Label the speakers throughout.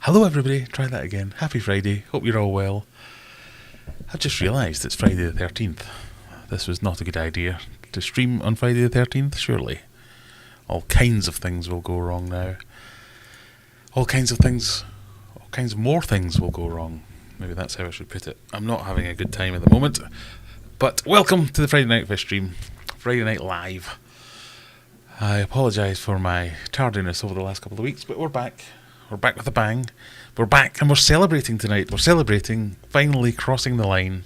Speaker 1: Hello everybody, try that again. Happy Friday, hope you're all well. I've just realised it's Friday the 13th. This was not a good idea to stream on Friday the 13th, surely. All kinds of things will go wrong now. All kinds of more things will go wrong. Maybe that's how I should put it. I'm not having a good time at the moment. But welcome to the Friday Night Fish stream. Friday Night Live. I apologise for my tardiness over the last couple of weeks, but we're back. We're back with a bang. We're back and we're celebrating tonight. We're celebrating finally crossing the line.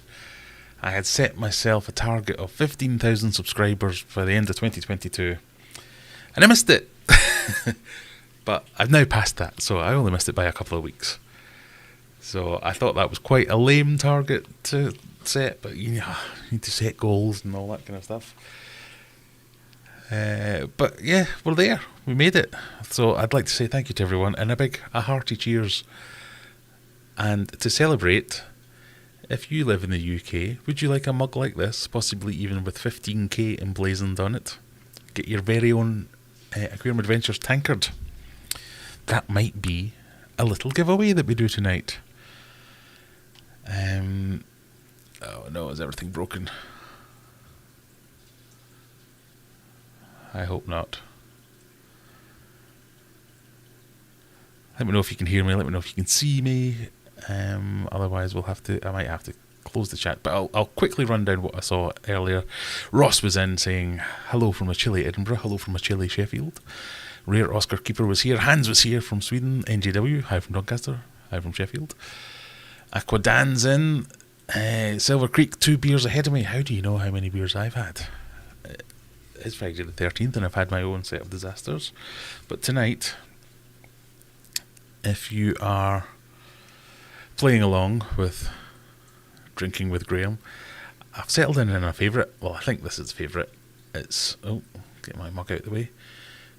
Speaker 1: I had set myself a target of 15,000 subscribers by the end of 2022. And I missed it. But I've now passed that, so I only missed it by a couple of weeks. So I thought that was quite a lame target to set, but you need to set goals and all that kind of stuff. But yeah, we're there. We made it. So I'd like to say thank you to everyone and a hearty cheers. And to celebrate, if you live in the UK, would you like a mug like this, possibly even with 15k emblazoned on it? Get your very own Aquarium Adventures tankard. That might be a little giveaway that we do tonight. Oh no, is everything broken? I hope not. Let me know if you can hear me. Let me know if you can see me. Otherwise, I might have to close the chat. But I'll quickly run down what I saw earlier. Ross was in saying hello from a chilly Edinburgh. Hello from a chilly Sheffield. Rare Oscar Keeper was here. Hans was here from Sweden. NJW. Hi from Doncaster. Hi from Sheffield. Aquadan's in. Silver Creek, 2 beers ahead of me. How do you know how many beers I've had? It's Friday the 13th and I've had my own set of disasters. But tonight, if you are playing along with Drinking with Graham, I've settled in a favourite. Well, I think this is favourite. It's, get my mug out of the way.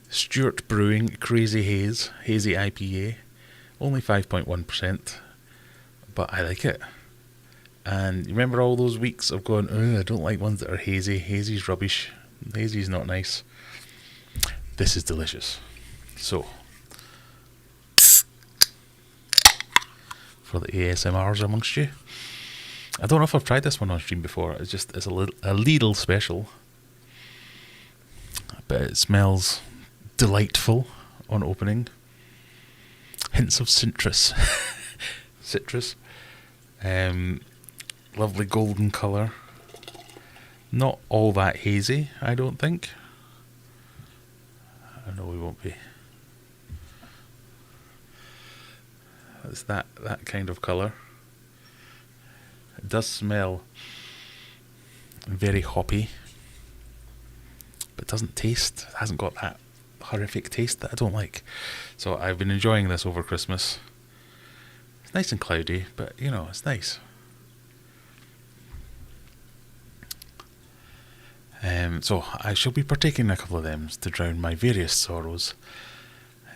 Speaker 1: Stewart Brewing Crazy Haze, Hazy IPA. Only 5.1%, but I like it. And you remember all those weeks of going, I don't like ones that are hazy. Hazy's rubbish. Hazy's not nice. This is delicious. So, for the ASMRs amongst you, I don't know if I've tried this one on stream before. It's a Lidl special, but it smells delightful on opening. Hints of citrus. Lovely golden colour. Not all that hazy, I don't think. I know we won't be. It's that kind of colour. It does smell very hoppy, but it doesn't taste. It hasn't got that horrific taste that I don't like. So I've been enjoying this over Christmas. It's nice and cloudy, but it's nice. So I shall be partaking in a couple of them to drown my various sorrows.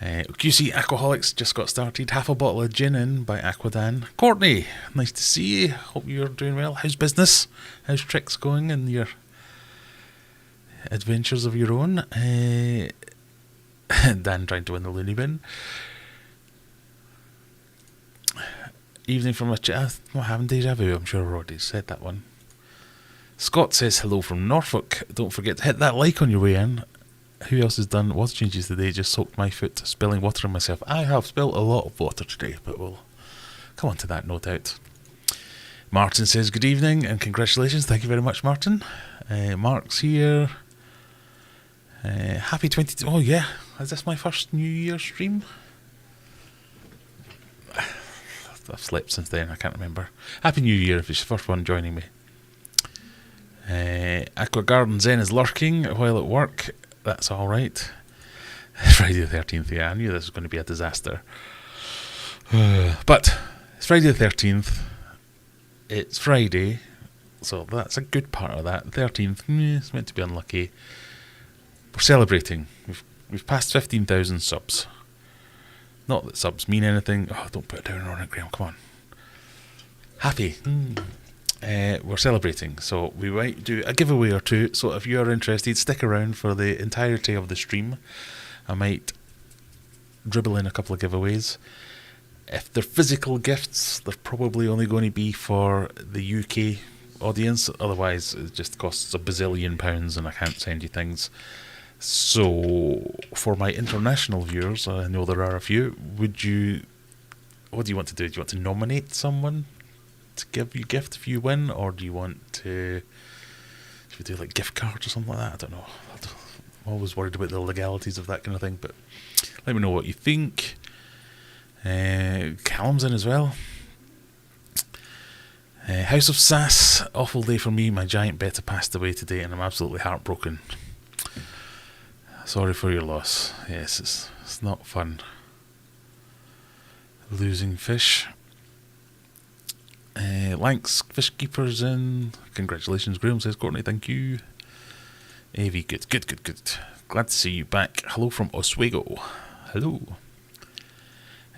Speaker 1: QC Aquaholics just got started. Half a bottle of gin in by Aquadan. Courtney, nice to see you. Hope you're doing well. How's business? How's tricks going and your adventures of your own? Dan trying to win the loony bin. Evening from a chat. What happened? Deja vu. I'm sure I've already said that one. Scott says hello from Norfolk. Don't forget to hit that like on your way in. Who else has done what changes today? Just soaked my foot, spilling water on myself. I have spilled a lot of water today, but we'll come on to that, no doubt. Martin says good evening and congratulations. Thank you very much, Martin. Mark's here. Happy 22. Oh yeah, is this my first New Year stream? I've slept since then, I can't remember. Happy New Year if it's your first one joining me. Aqua Garden Zen is lurking while at work. That's alright. Friday the 13th, yeah, I knew this was going to be a disaster. But it's Friday the 13th. It's Friday, so that's a good part of that. 13th, it's meant to be unlucky. We're celebrating. We've passed 15,000 subs. Not that subs mean anything. Oh, don't put it down on it, Graham, come on. Happy. We're celebrating, so we might do a giveaway or two. So if you're interested, stick around for the entirety of the stream. I might dribble in a couple of giveaways. If they're physical gifts, they're probably only going to be for the UK audience. Otherwise, it just costs a bazillion pounds and I can't send you things. So, for my international viewers, I know there are a few, what do you want to do? Do you want to nominate someone to give you a gift if you win? Or do you want to... should we do like gift cards or something like that? I don't know. I'm always worried about the legalities of that kind of thing, but let me know what you think. Callum's in as well. House of Sass, awful day for me. My giant betta passed away today and I'm absolutely heartbroken. Sorry for your loss. Yes, it's not fun losing fish. Lanks Fish Keeper's in. Congratulations, Graham, says Courtney, thank you. AV, good. Glad to see you back. Hello from Oswego. Hello.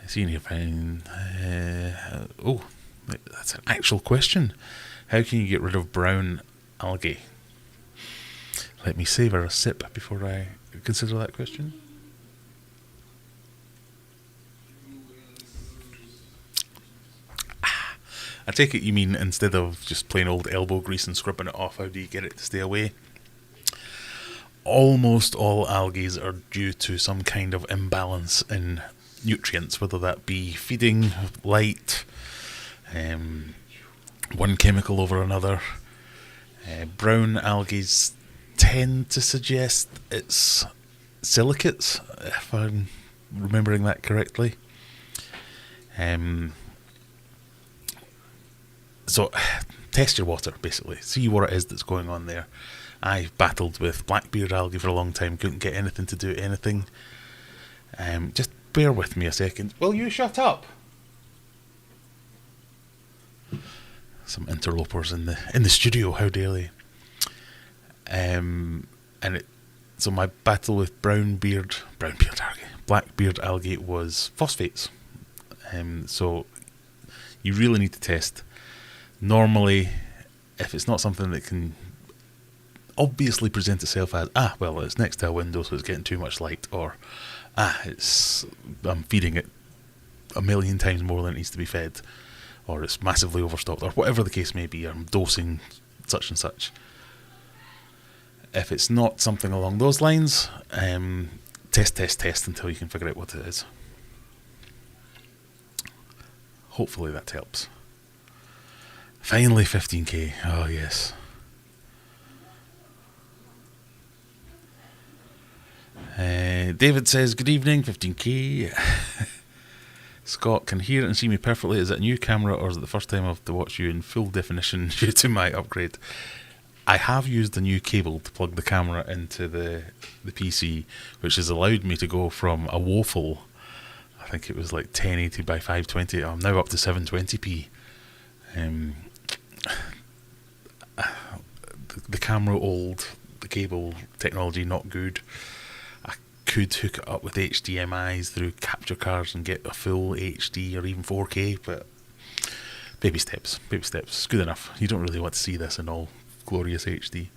Speaker 1: Seeing here fine. That's an actual question. How can you get rid of brown algae? Let me savour a sip before I consider that question. I take it you mean instead of just plain old elbow grease and scrubbing it off, how do you get it to stay away? Almost all algae are due to some kind of imbalance in nutrients, whether that be feeding, light, one chemical over another. Brown algae tend to suggest it's silicates, if I'm remembering that correctly. So, test your water, basically. See what it is that's going on there. I battled with blackbeard algae for a long time, couldn't get anything to do anything. Just bear with me a second. Will you shut up? Some interlopers in the studio, how dare they? So my battle with blackbeard algae was phosphates. So you really need to test. Normally, if it's not something that can obviously present itself as, well, it's next to a window so it's getting too much light, or I'm feeding it 1,000,000 times more than it needs to be fed, or it's massively overstocked, or whatever the case may be, I'm dosing such and such. If it's not something along those lines, test until you can figure out what it is. Hopefully that helps. Finally 15k, oh yes. David says, good evening, 15k. Scott, can hear and see me perfectly. Is it a new camera or is it the first time I've to watch you in full definition due to my upgrade? I have used a new cable to plug the camera into the PC, which has allowed me to go from a woeful, I think it was like 1080 by 520, I'm now up to 720p. The camera old, the cable technology not good. I could hook it up with HDMIs through capture cards and get a full HD or even 4K, but baby steps, it's good enough. You don't really want to see this in all glorious HD.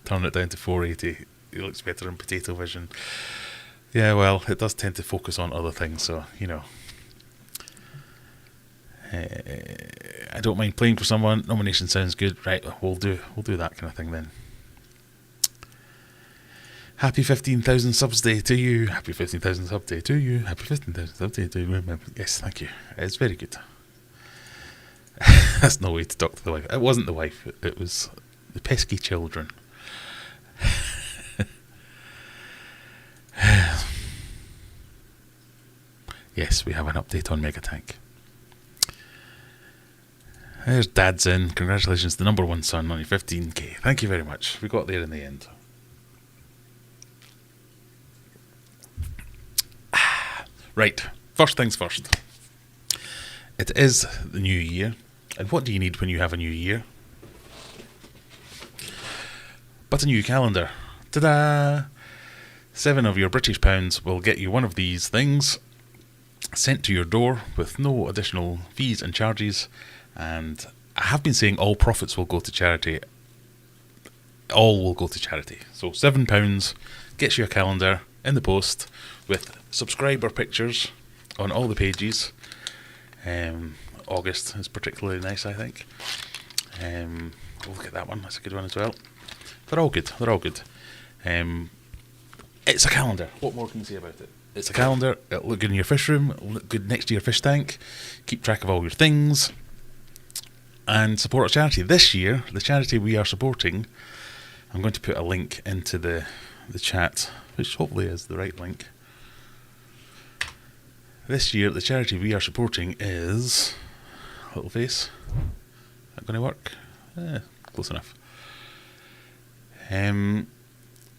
Speaker 1: Turn it down to 480. It looks better in potato vision. Yeah, well, it does tend to focus on other things, so, you know. I don't mind playing for someone. Nomination sounds good. Right, we'll do that kind of thing then. Happy 15,000 subs day to you. Happy 15,000 sub day to you. Happy 15,000 sub day to you. Yes, thank you. It's very good. That's no way to talk to the wife. It wasn't the wife. It was the pesky children. Yes, we have an update on Megatank. There's Dad's in. Congratulations, the number one son on your 15k. Thank you very much. We got there in the end. Right, first things first. It is the new year. And what do you need when you have a new year? But a new calendar. Ta-da! 7 of your British pounds will get you one of these things sent to your door with no additional fees and charges. And I have been saying all profits will go to charity. All will go to charity. So £7 gets you a calendar in the post with subscriber pictures on all the pages. August is particularly nice, I think. Look at that one, that's a good one as well. They're all good. It's a calendar. What more can you say about it? It's a calendar. It'll look good in your fish room, look good next to your fish tank, keep track of all your things, and support a charity. This year, the charity we are supporting, I'm going to put a link into the chat, which hopefully is the right link. This year, the charity we are supporting is... Little face. Is that going to work? Close enough.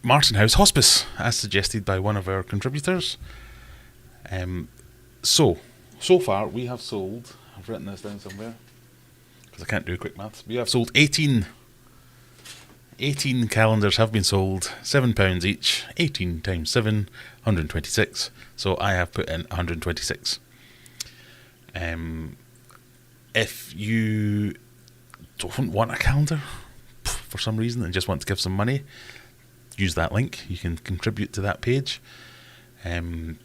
Speaker 1: Martin House Hospice, as suggested by one of our contributors. So far we have sold, I've written this down somewhere because I can't do quick maths, we have sold 18 calendars have been sold, £7 each, 18 times 7, 126, so I have put in 126. If you don't want a calendar for some reason and just want to give some money, use that link. You can contribute to that page. But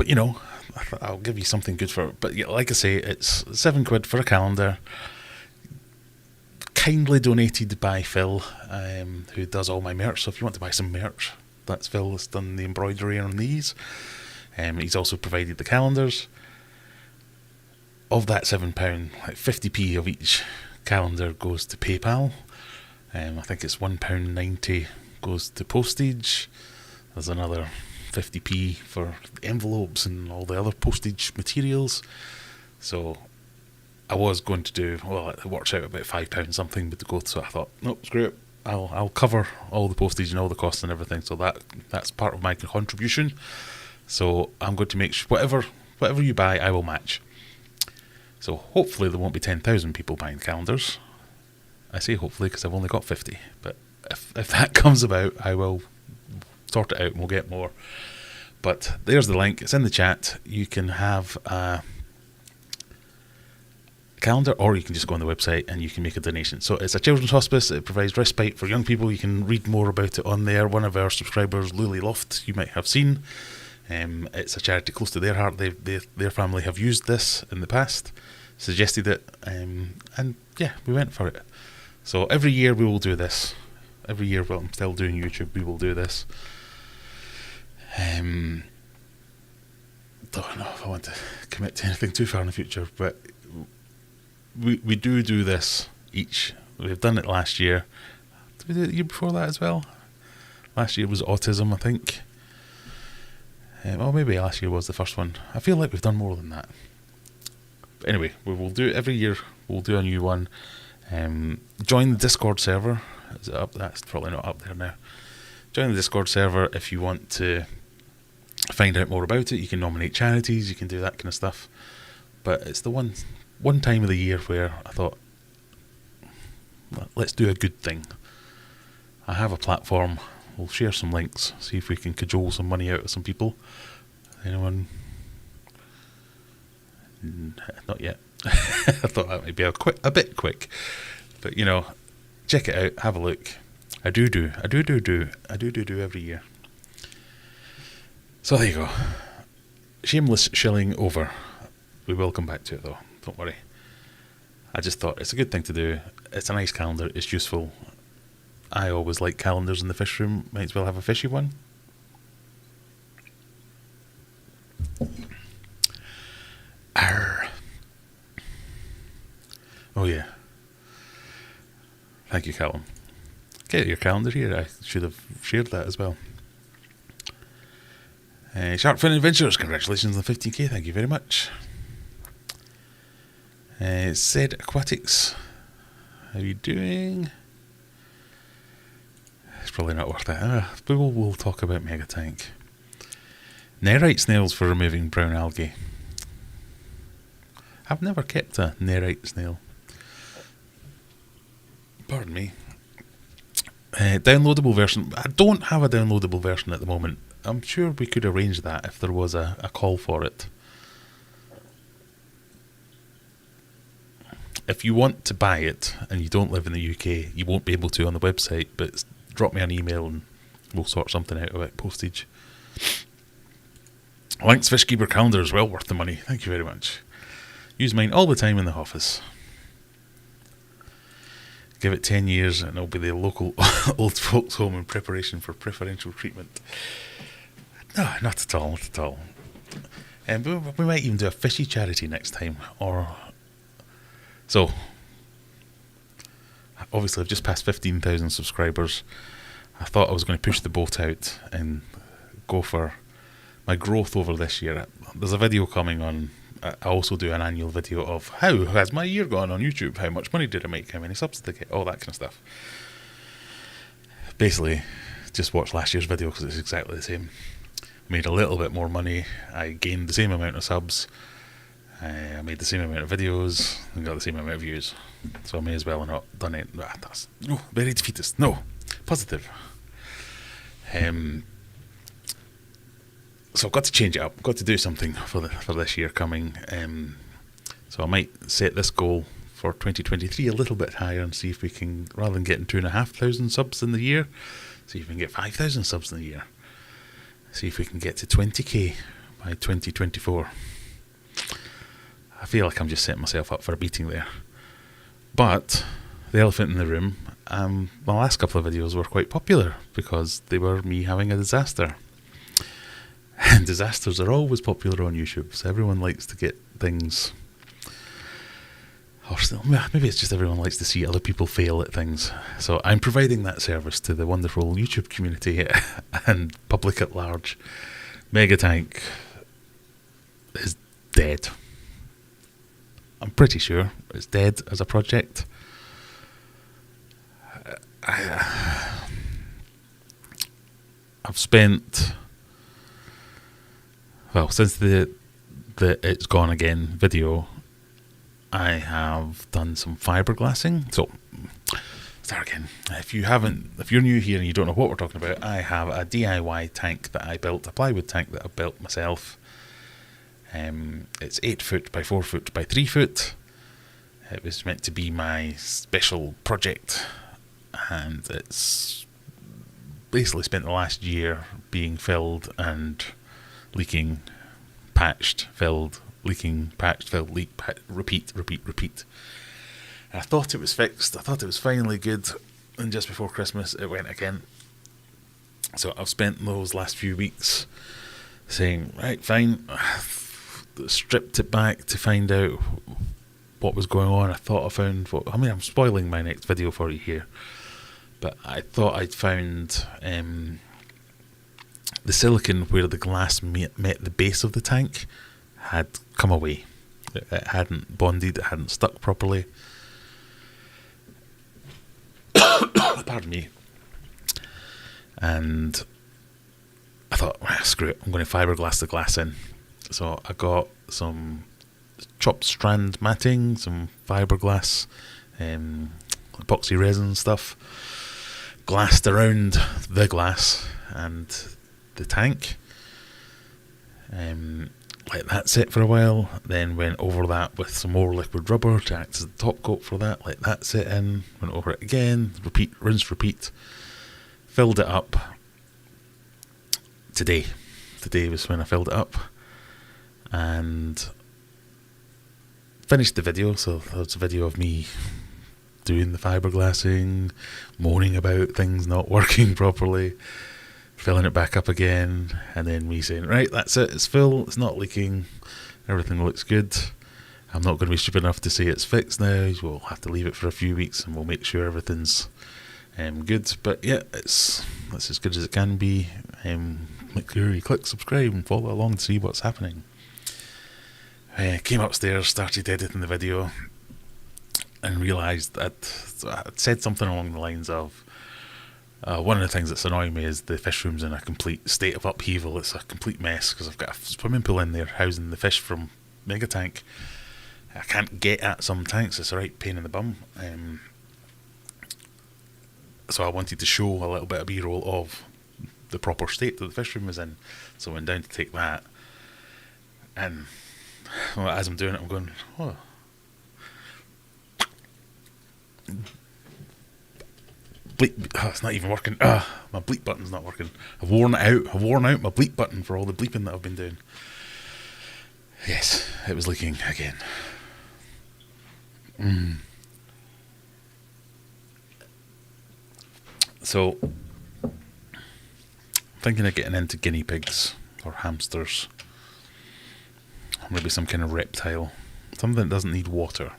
Speaker 1: you know, I'll give you something good for it. But yeah, like I say, it's £7 for a calendar. Kindly donated by Phil, who does all my merch. So if you want to buy some merch, that's Phil that's done the embroidery on these. He's also provided the calendars. Of that £7, like 50p of each calendar goes to PayPal. I think it's £1.90 goes to postage. There's another 50p for envelopes and all the other postage materials. So I was going to do, well, it works out about £5 something, but to go, so I thought, nope, screw it. I'll cover all the postage and all the costs and everything. So that's part of my contribution. So I'm going to make sure whatever you buy, I will match. So hopefully there won't be 10,000 people buying calendars. I say hopefully because I've only got 50. But if that comes about, I will sort it out and we'll get more. But there's the link. It's in the chat. You can have a calendar, or you can just go on the website and you can make a donation. So it's a children's hospice. It provides respite for young people. You can read more about it on there. One of our subscribers, Lily Loft, you might have seen. It's a charity close to their heart. Their family have used this in the past, suggested it, and yeah, we went for it. So every year we will do this. Every year while I'm still doing YouTube, we will do this. Don't know if I want to commit to anything too far in the future, but we do this each. We've done it last year. Did we do it the year before that as well? Last year was autism, I think. Well, maybe last year was the first one. I feel like we've done more than that. But anyway, we will do it every year. We'll do a new one. Join the Discord server. Is it up? That's probably not up there now. Join the Discord server if you want to find out more about it. You can nominate charities. You can do that kind of stuff. But it's the one time of the year where I thought, well, let's do a good thing. I have a platform. We'll share some links, see if we can cajole some money out of some people. Anyone? Not yet. I thought that might be a bit quick. But, you know, check it out, have a look. I do every year. So there you go. Shameless shilling over. We will come back to it though, don't worry. I just thought it's a good thing to do. It's a nice calendar, it's useful. I always like calendars in the fish room. Might as well have a fishy one. Arr. Oh yeah. Thank you, Callum. Get your calendar here. I should have shared that as well. Sharkfin Adventures, congratulations on the 15k. Thank you very much. Said Aquatics, how are you doing? It's probably not worth it. But we'll talk about Mega Tank. Nerite snails for removing brown algae. I've never kept a nerite snail. Pardon me. Downloadable version. I don't have a downloadable version at the moment. I'm sure we could arrange that if there was a call for it. If you want to buy it and you don't live in the UK, you won't be able to on the website, but drop me an email and we'll sort something out about postage. Link's Fishkeeper calendar is well worth the money. Thank you very much. Use mine all the time in the office. Give it 10 years and it'll be the local old folks home in preparation for preferential treatment. No, not at all, not at all. We might even do a fishy charity next time. So, obviously I've just passed 15,000 subscribers. I thought I was going to push the boat out and go for my growth over this year. There's a video coming on. I also do an annual video of how has my year gone on YouTube, how much money did I make, how many subs did I get, all that kind of stuff. Basically, just watch last year's video because it's exactly the same. Made a little bit more money, I gained the same amount of subs, I made the same amount of videos, and got the same amount of views. So I may as well have not done it. That's very defeatist. No, positive. So I've got to change it up. I've got to do something for this year coming. So I might set this goal for 2023 a little bit higher and see if we can, rather than getting 2,500 subs in the year, see if we can get 5,000 subs in the year. See if we can get to 20k by 2024. I feel like I'm just setting myself up for a beating there. But the elephant in the room, my last couple of videos were quite popular because they were me having a disaster. And disasters are always popular on YouTube, so everyone likes to get things. Or still, maybe it's just everyone likes to see other people fail at things. So I'm providing that service to the wonderful YouTube community and public at large. Megatank is dead. I'm pretty sure it's dead as a project. I've spent, well, since the It's Gone Again video, I have done some fiberglassing. So, start again. If you're new here and you don't know what we're talking about, I have a DIY tank that I built, a plywood tank that I built myself. It's 8 foot by 4 foot by 3 foot. It was meant to be my special project, and it's basically spent the last year being filled and leaking, patched, filled, leaking, patched, filled, leak, repeat. And I thought it was fixed. I thought it was finally good, and just before Christmas it went again. So I've spent those last few weeks saying, right, fine, stripped it back to find out what was going on. I thought I found I'm spoiling my next video for you here, but I thought I'd found the silicone where the glass met the base of the tank had come away. It hadn't bonded, it hadn't stuck properly. Pardon me. And I thought, screw it, I'm going to fiberglass the glass in. So I got some chopped strand matting, some fiberglass, epoxy resin stuff, glassed around the glass and the tank. Let that sit for a while, then went over that with some more liquid rubber to act as the top coat for that, let that sit in, went over it again, repeat, rinse, repeat, filled it up. Today was when I filled it up and finished the video. So there's a video of me doing the fiberglassing, moaning about things not working properly, filling it back up again, and then me saying, right, that's it, it's full, it's not leaking, everything looks good. I'm not going to be stupid enough to say it's fixed now. We'll have to leave it for a few weeks and we'll make sure everything's good. But yeah, that's as good as it can be. Make sure you click subscribe and follow along to see what's happening. Came upstairs, started editing the video, and realised that I'd said something along the lines of, one of the things that's annoying me is the fish room's in a complete state of upheaval. It's a complete mess because I've got a swimming pool in there housing the fish from Megatank. I can't get at some tanks, it's a right pain in the bum. So I wanted to show a little bit of B-roll of the proper state that the fish room was in. So I went down to take that, and as I'm doing it I'm going, bleep. Oh, it's not even working. My bleep button's not working. I've worn it out. I've worn out my bleep button for all the bleeping that I've been doing. Yes, it was leaking again. So, thinking of getting into guinea pigs or hamsters. Or maybe some kind of reptile. Something that doesn't need water,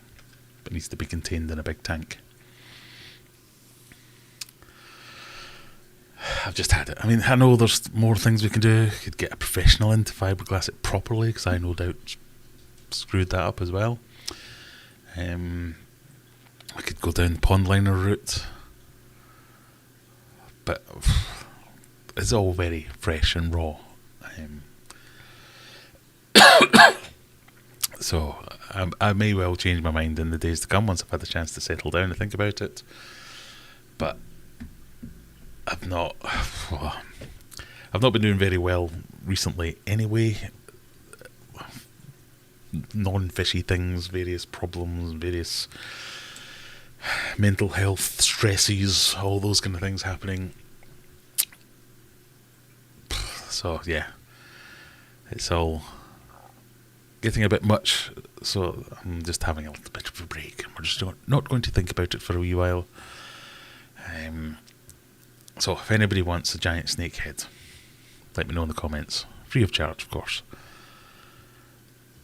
Speaker 1: but needs to be contained in a big tank. I've just had it. I mean, I know there's more things we can do. Could get a professional in to fiberglass it properly, because I no doubt screwed that up as well. I could go down the pond liner route, but it's all very fresh and raw. So I may well change my mind in the days to come once I've had the chance to settle down and think about it. But I've not been doing very well recently anyway. Non-fishy things, various problems, various mental health stresses, all those kind of things happening. So yeah, it's all getting a bit much, so I'm just having a little bit of a break. We're just not going to think about it for a wee while. So if anybody wants a giant snake head, let me know in the comments. Free of charge, of course.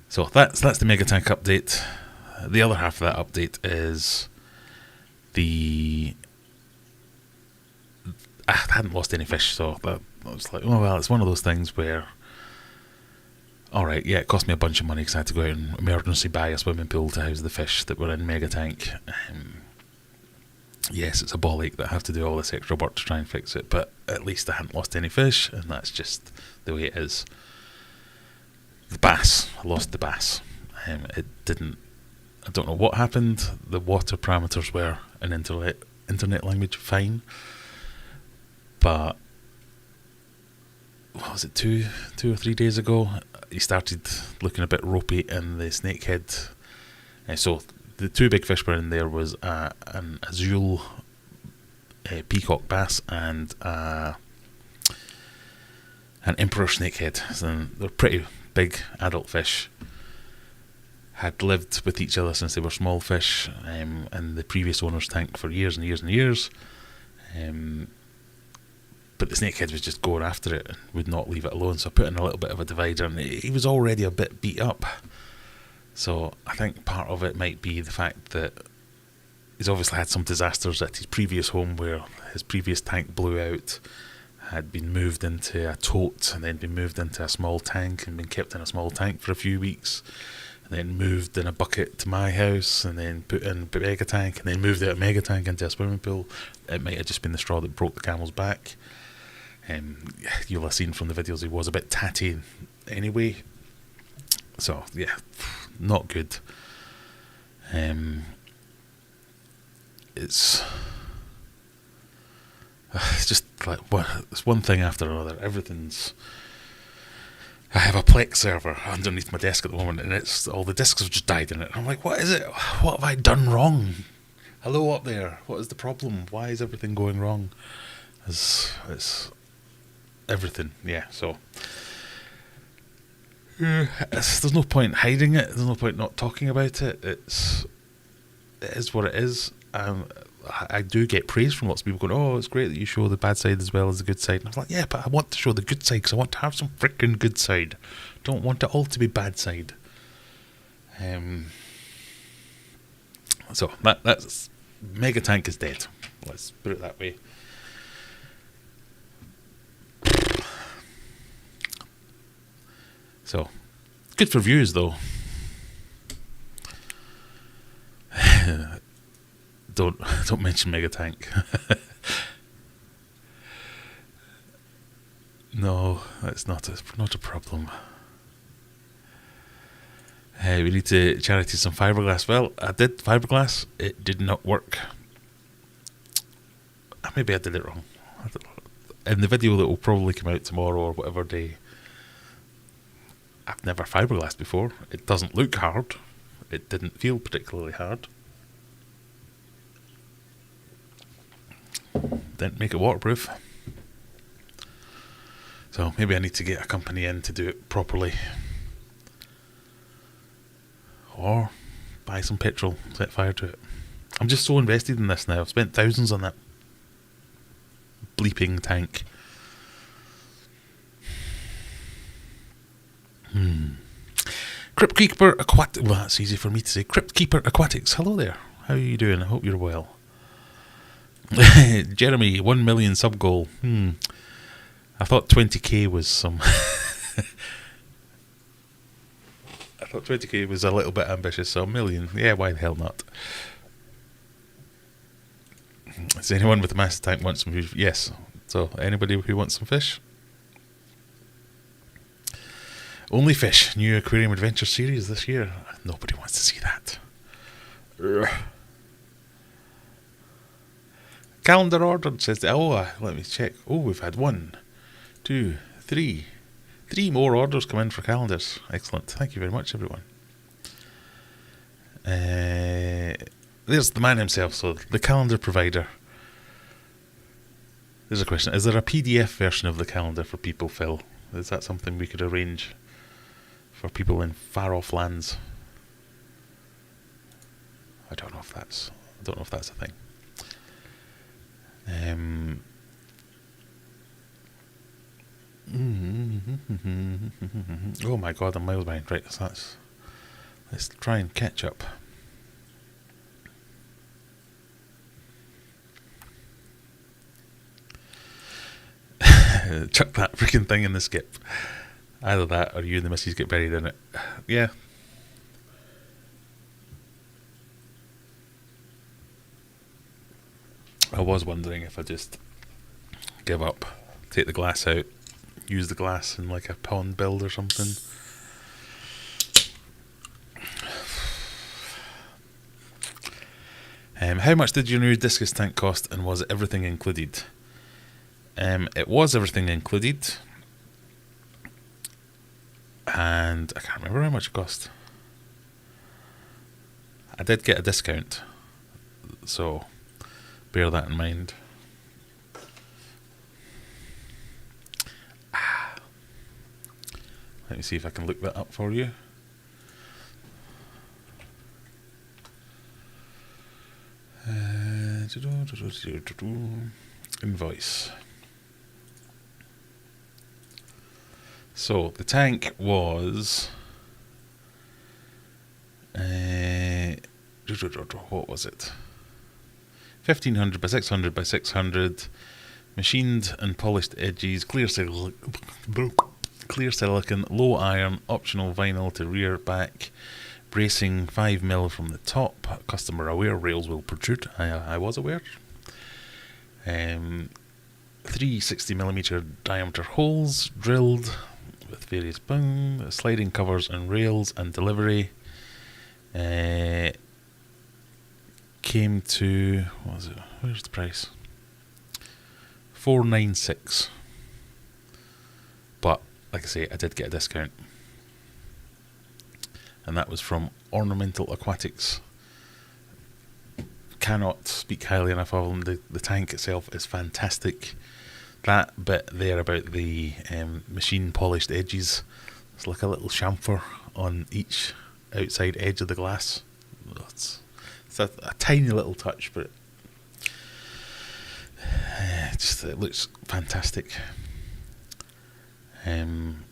Speaker 1: So that's the Mega Tank update. The other half of that update is I hadn't lost any fish, so that I was like, oh well, it's one of those things where, alright, yeah, it cost me a bunch of money because I had to go out and emergency buy a swimming pool to house the fish that were in Mega Tank. Yes, it's a ball ache that I have to do all this extra work to try and fix it, but at least I hadn't lost any fish, and that's just the way it is. The bass, I lost the bass. It didn't, I don't know what happened. The water parameters were in internet language fine, but what was it, two or 3 days ago, he started looking a bit ropey in the snakehead. So the two big fish were in there was an azul peacock bass and an emperor snakehead. So they're pretty big adult fish. Had lived with each other since they were small fish in the previous owner's tank for years and years and years. But the snakehead was just going after it and would not leave it alone, so I put in a little bit of a divider, and he was already a bit beat up. So I think part of it might be the fact that he's obviously had some disasters at his previous home, where his previous tank blew out, had been moved into a tote, and then been moved into a small tank, and been kept in a small tank for a few weeks, and then moved in a bucket to my house, and then put in a mega tank, and then moved out of mega tank into a swimming pool. It might have just been the straw that broke the camel's back. You'll have seen from the videos he was a bit tatty anyway. So yeah, not good. It's just like it's one thing after another. Everything's. I have a Plex server underneath my desk at the moment, and it's all the discs have just died in it. I'm like, what is it? What have I done wrong? Hello up there. What is the problem? Why is everything going wrong? It's everything. Yeah. So there's no point hiding it. There's no point not talking about it. It is what it is. I do get praise from lots of people going, oh, it's great that you show the bad side as well as the good side. And I was like, yeah, but I want to show the good side because I want to have some freaking good side. Don't want it all to be bad side. So that's Mega Tank is dead. Let's put it that way. So good for views though. Don't mention Mega Tank. No, that's not a problem. We need to charity some fiberglass. Well, I did fiberglass. It did not work. Maybe I did it wrong. In the video that will probably come out tomorrow or whatever day, I've never fiberglassed before. It doesn't look hard. It didn't feel particularly hard. didn't make it waterproof. So maybe I need to get a company in to do it properly. Or buy some petrol, set fire to it. I'm just so invested in this now. I've spent thousands on that bleeping tank. Crypt Keeper Aquatics. Well, that's easy for me to say. Crypt Keeper Aquatics. Hello there. How are you doing? I hope you're well. Jeremy, 1 million sub goal. I thought 20k was some. I thought 20k was a little bit ambitious, so 1 million. Yeah, why the hell not? Does anyone with a massive tank want some fish? Yes. So, anybody who wants some fish? Only Fish, new Aquarium Adventure series this year. Nobody wants to see that. Calendar ordered, says let me check. We've had 1, 2, 3. 3 more orders come in for calendars. Excellent. Thank you very much, everyone. There's the man himself, so the calendar provider. There's a question. Is there a PDF version of the calendar for people, Phil? Is that something we could arrange for people in far-off lands? I don't know if that's a thing. Oh my god, I'm miles behind. Right, let's try and catch up. Chuck that freaking thing in the skip. Either that or you and the missus get buried in it. Yeah. I was wondering if I just give up, take the glass out, use the glass in like a pond build or something. How much did your new Discus tank cost, and was everything included? It was everything included, and I can't remember how much it cost. I did get a discount, so bear that in mind. Let me see if I can look that up for you. Invoice. So the tank was what was it? 1500 by 600 by 600, machined and polished edges, clear silicon, low iron, optional vinyl to rear back, bracing 5mm from the top, customer aware, rails will protrude. I was aware. 3 60mm diameter holes drilled with various sliding covers and rails, and delivery came to, what was it? Where's the price? $496. But like I say, I did get a discount, and that was from Ornamental Aquatics. Cannot speak highly enough of them. The tank itself is fantastic. That bit there about the machine polished edges, it's like a little chamfer on each outside edge of the glass. It's a tiny little touch, but it looks fantastic. And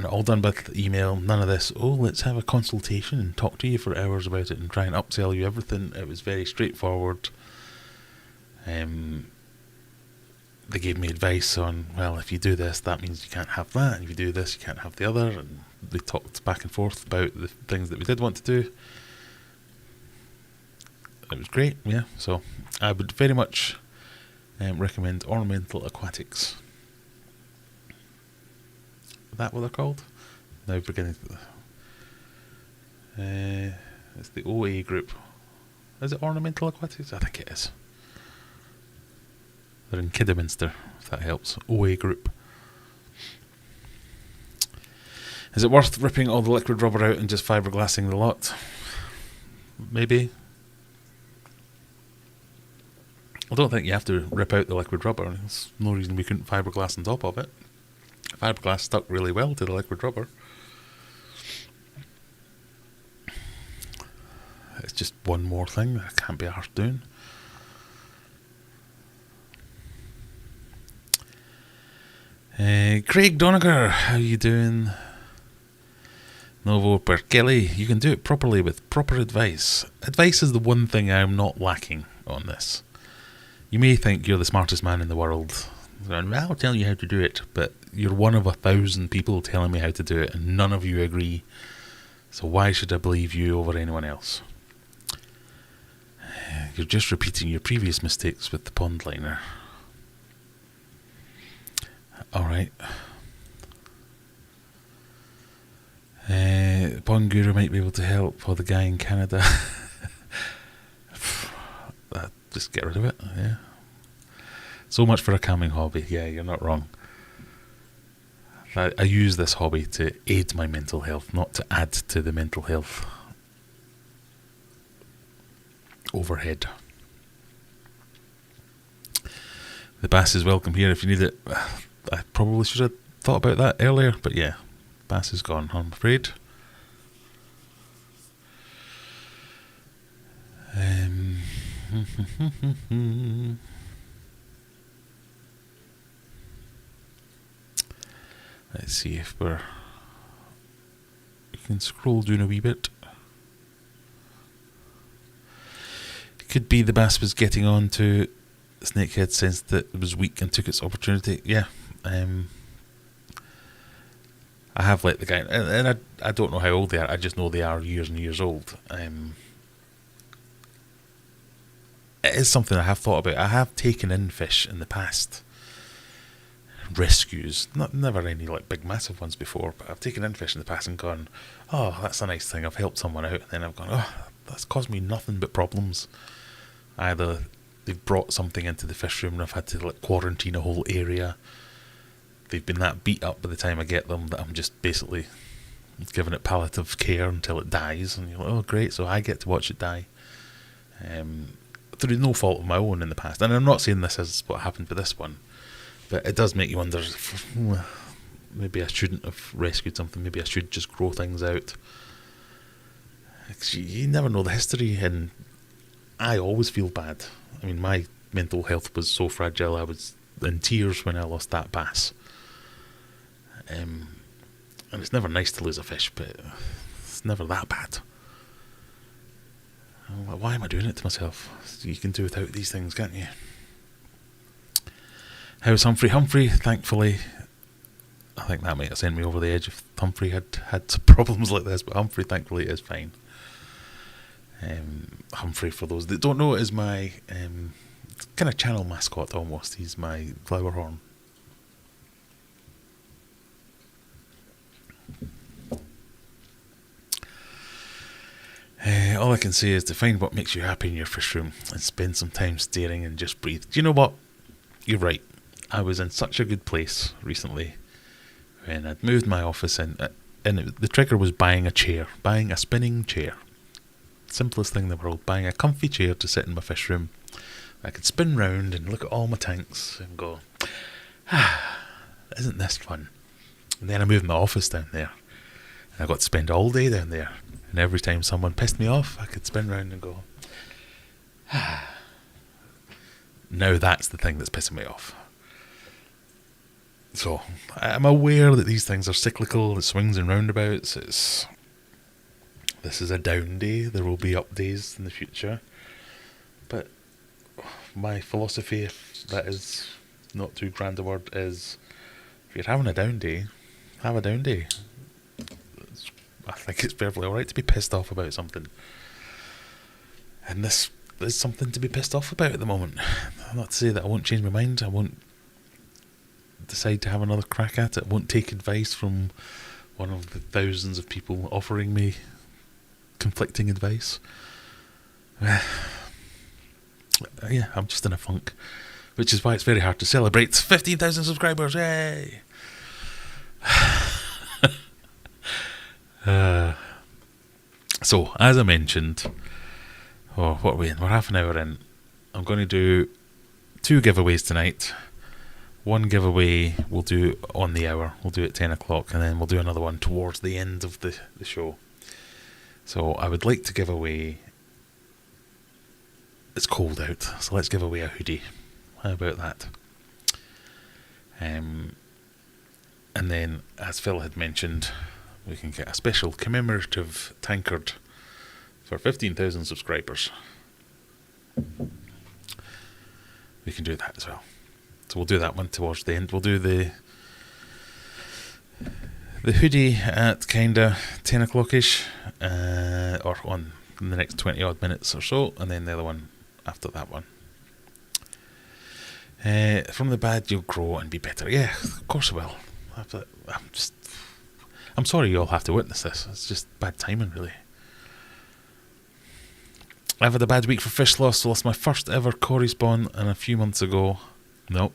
Speaker 1: all done by email. None of this, let's have a consultation and talk to you for hours about it and try and upsell you everything. It was very straightforward. They gave me advice on, well, if you do this, that means you can't have that, and if you do this, you can't have the other, and they talked back and forth about the things that we did want to do. It was great, yeah. So I would very much recommend Ornamental Aquatics. Is that what they're called? Now beginning. It's the OA group. Is it Ornamental Aquatics? I think it is. They're in Kidderminster, if that helps. OA group. Is it worth ripping all the liquid rubber out and just fiberglassing the lot? Maybe. I don't think you have to rip out the liquid rubber. There's no reason we couldn't fiberglass on top of it. Fiberglass stuck really well to the liquid rubber. It's just one more thing that I can't be arsed doing. Craig Doniger, how you doing? Novo per Kelly, you can do it properly with proper advice. Advice is the one thing I'm not lacking on this. You may think you're the smartest man in the world. I'll tell you how to do it, but you're one of 1,000 people telling me how to do it, and none of you agree. So why should I believe you over anyone else? You're just repeating your previous mistakes with the pond liner. Alright. Pond Guru might be able to help, or the guy in Canada. Just get rid of it, yeah. So much for a calming hobby. Yeah, you're not wrong. I use this hobby to aid my mental health, not to add to the mental health overhead. The bass is welcome here if you need it. I probably should have thought about that earlier, but yeah, bass is gone, I'm afraid. Let's see if we can scroll down a wee bit. It could be the bass was getting on to Snakehead, sensed that it was weak and took its opportunity. Yeah, I have let the guy, and I don't know how old they are. I just know they are years and years old. It is something I have thought about. I have taken in fish in the past, rescues, never any like big massive ones before, but I've taken in fish in the past and gone, oh, that's a nice thing, I've helped someone out, and then I've gone, oh, that's caused me nothing but problems. Either they've brought something into the fish room and I've had to like quarantine a whole area. They've been that beat up by the time I get them that I'm just basically giving it palliative care until it dies, and you're like, oh great, so I get to watch it die. Through no fault of my own in the past, and I'm not saying this is what happened with this one, but it does make you wonder, maybe I shouldn't have rescued something, maybe I should just grow things out. You never know the history, and I always feel bad. I mean, my mental health was so fragile, I was in tears when I lost that bass. And it's never nice to lose a fish, but it's never that bad. I'm like, why am I doing it to myself? You can do without these things, can't you? How's Humphrey? Humphrey, thankfully, I think that might have sent me over the edge if Humphrey had some problems like this, but Humphrey, thankfully, is fine. Humphrey, for those that don't know, is my kind of channel mascot almost. He's my flower horn. All I can say is to find what makes you happy in your fish room and spend some time staring and just breathe. Do you know what? You're right. I was in such a good place recently when I'd moved my office in, and the trigger was buying a spinning chair. Simplest thing in the world, buying a comfy chair to sit in my fish room. I could spin round and look at all my tanks and go, isn't this fun? And then I moved my office down there, and I got to spend all day down there. And every time someone pissed me off, I could spin round and go, now that's the thing that's pissing me off. So, I'm aware that these things are cyclical, it swings and roundabouts. This is a down day, there will be up days in the future. But my philosophy, if that is not too grand a word, is if you're having a down day, have a down day. I think it's perfectly alright to be pissed off about something. And this is something to be pissed off about at the moment. I'm not to say that I won't change my mind, I won't decide to have another crack at it, I won't take advice from one of the thousands of people offering me conflicting advice. Yeah, I'm just in a funk, which is why it's very hard to celebrate 15,000 subscribers, yay! So, as I mentioned, what are we in? We're half an hour in. I'm going to do 2 giveaways tonight. One giveaway we'll do on the hour. We'll do it at 10 o'clock, and then we'll do another one towards the end of the show. So I would like to give away... It's cold out, so let's give away a hoodie. How about that? And then, as Phil had mentioned, we can get a special commemorative tankard for 15,000 subscribers. We can do that as well. So we'll do that one towards the end. We'll do the hoodie at kinda 10 o'clock-ish, or on in the next 20 odd minutes or so, and then the other one after that one. From the bad you'll grow and be better. Yeah, of course I will. I'm sorry you all have to witness this. It's just bad timing, really. I've had a bad week for fish loss. Lost my first ever Cory spawn and a few months ago. No,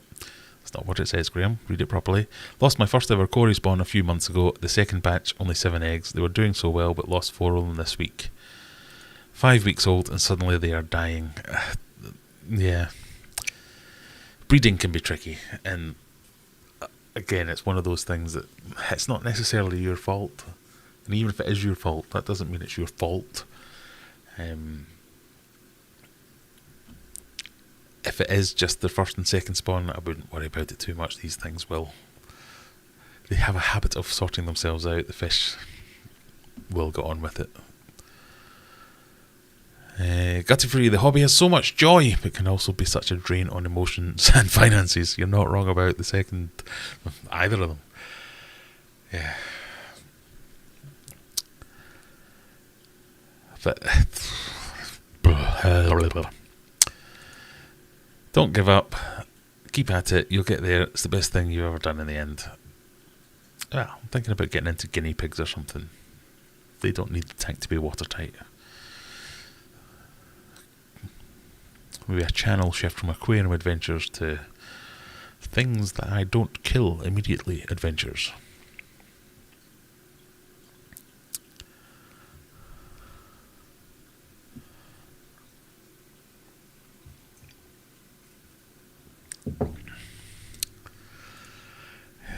Speaker 1: that's not what it says, Graham. Read it properly. Lost my first ever Cory spawn a few months ago. The second batch, only 7 eggs. They were doing so well, but lost 4 of them this week. 5 weeks old, and suddenly they are dying. Yeah. Breeding can be tricky, and again, it's one of those things that it's not necessarily your fault. And even if it is your fault, that doesn't mean it's your fault. If it is just the first and second spawn, I wouldn't worry about it too much. These things they have a habit of sorting themselves out. The fish will get on with it. Gutty Free, the hobby has so much joy, but can also be such a drain on emotions and finances. You're not wrong about the second, either of them. Yeah. But don't give up. Keep at it. You'll get there. It's the best thing you've ever done in the end. I'm thinking about getting into guinea pigs or something. They don't need the tank to be watertight. Maybe a channel shift from Aquarium adventures to things that I don't kill immediately adventures.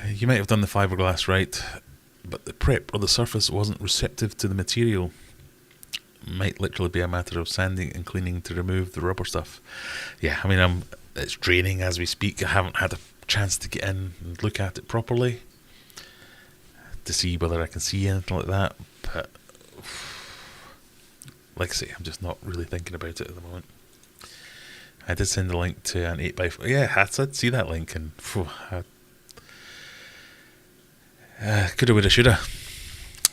Speaker 1: You might have done the fiberglass right, but the prep or the surface wasn't receptive to the material. Might literally be a matter of sanding and cleaning to remove the rubber stuff. Yeah, I mean, it's draining as we speak. I haven't had a chance to get in and look at it properly to see whether I can see anything like that, but like I say, I'm just not really thinking about it at the moment. I did send a link to an 8x4. Yeah, I did see that link, and coulda, woulda, shoulda.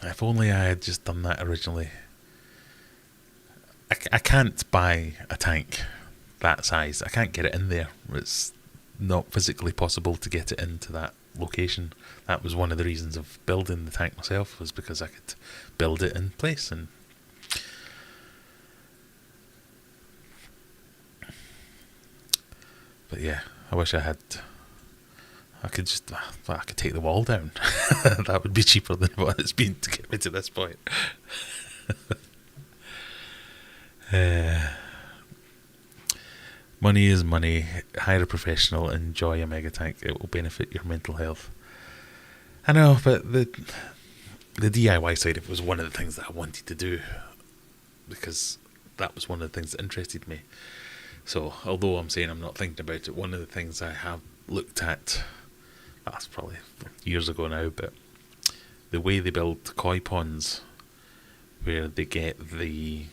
Speaker 1: If only I had just done that originally. I can't buy a tank that size. I can't get it in there. It's not physically possible to get it into that location. That was one of the reasons of building the tank myself, was because I could build it in place. And but yeah, I wish I could take the wall down. That would be cheaper than what it's been to get me to this point. Money is money. Hire a professional. Enjoy a mega tank. It will benefit your mental health. I know, but the DIY side of it was one of the things that I wanted to do, because that was one of the things that interested me. So although I'm saying I'm not thinking about it, one of the things I have looked at, that's probably years ago now, but the way they build koi ponds, where they get the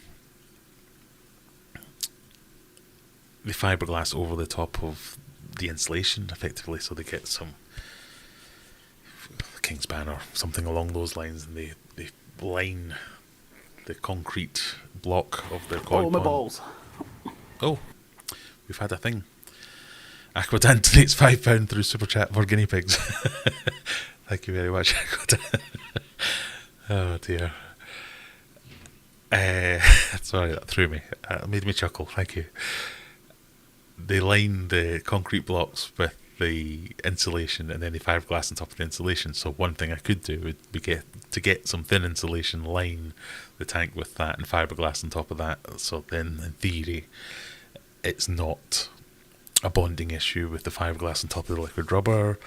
Speaker 1: fiberglass over the top of the insulation, effectively, so they get some Kingspan or something along those lines, and they line the concrete block of their koi pond.
Speaker 2: My balls.
Speaker 1: Oh, we've had a thing. Aquadan donates £5 through Super Chat for guinea pigs. Thank you very much, Aquadan. Oh dear. Sorry, that threw me. It made me chuckle. Thank you. They line the concrete blocks with the insulation, and then the fiberglass on top of the insulation. So one thing I could do would be get some thin insulation, line the tank with that, and fiberglass on top of that. So then, in theory, it's not a bonding issue with the fiberglass on top of the liquid rubber.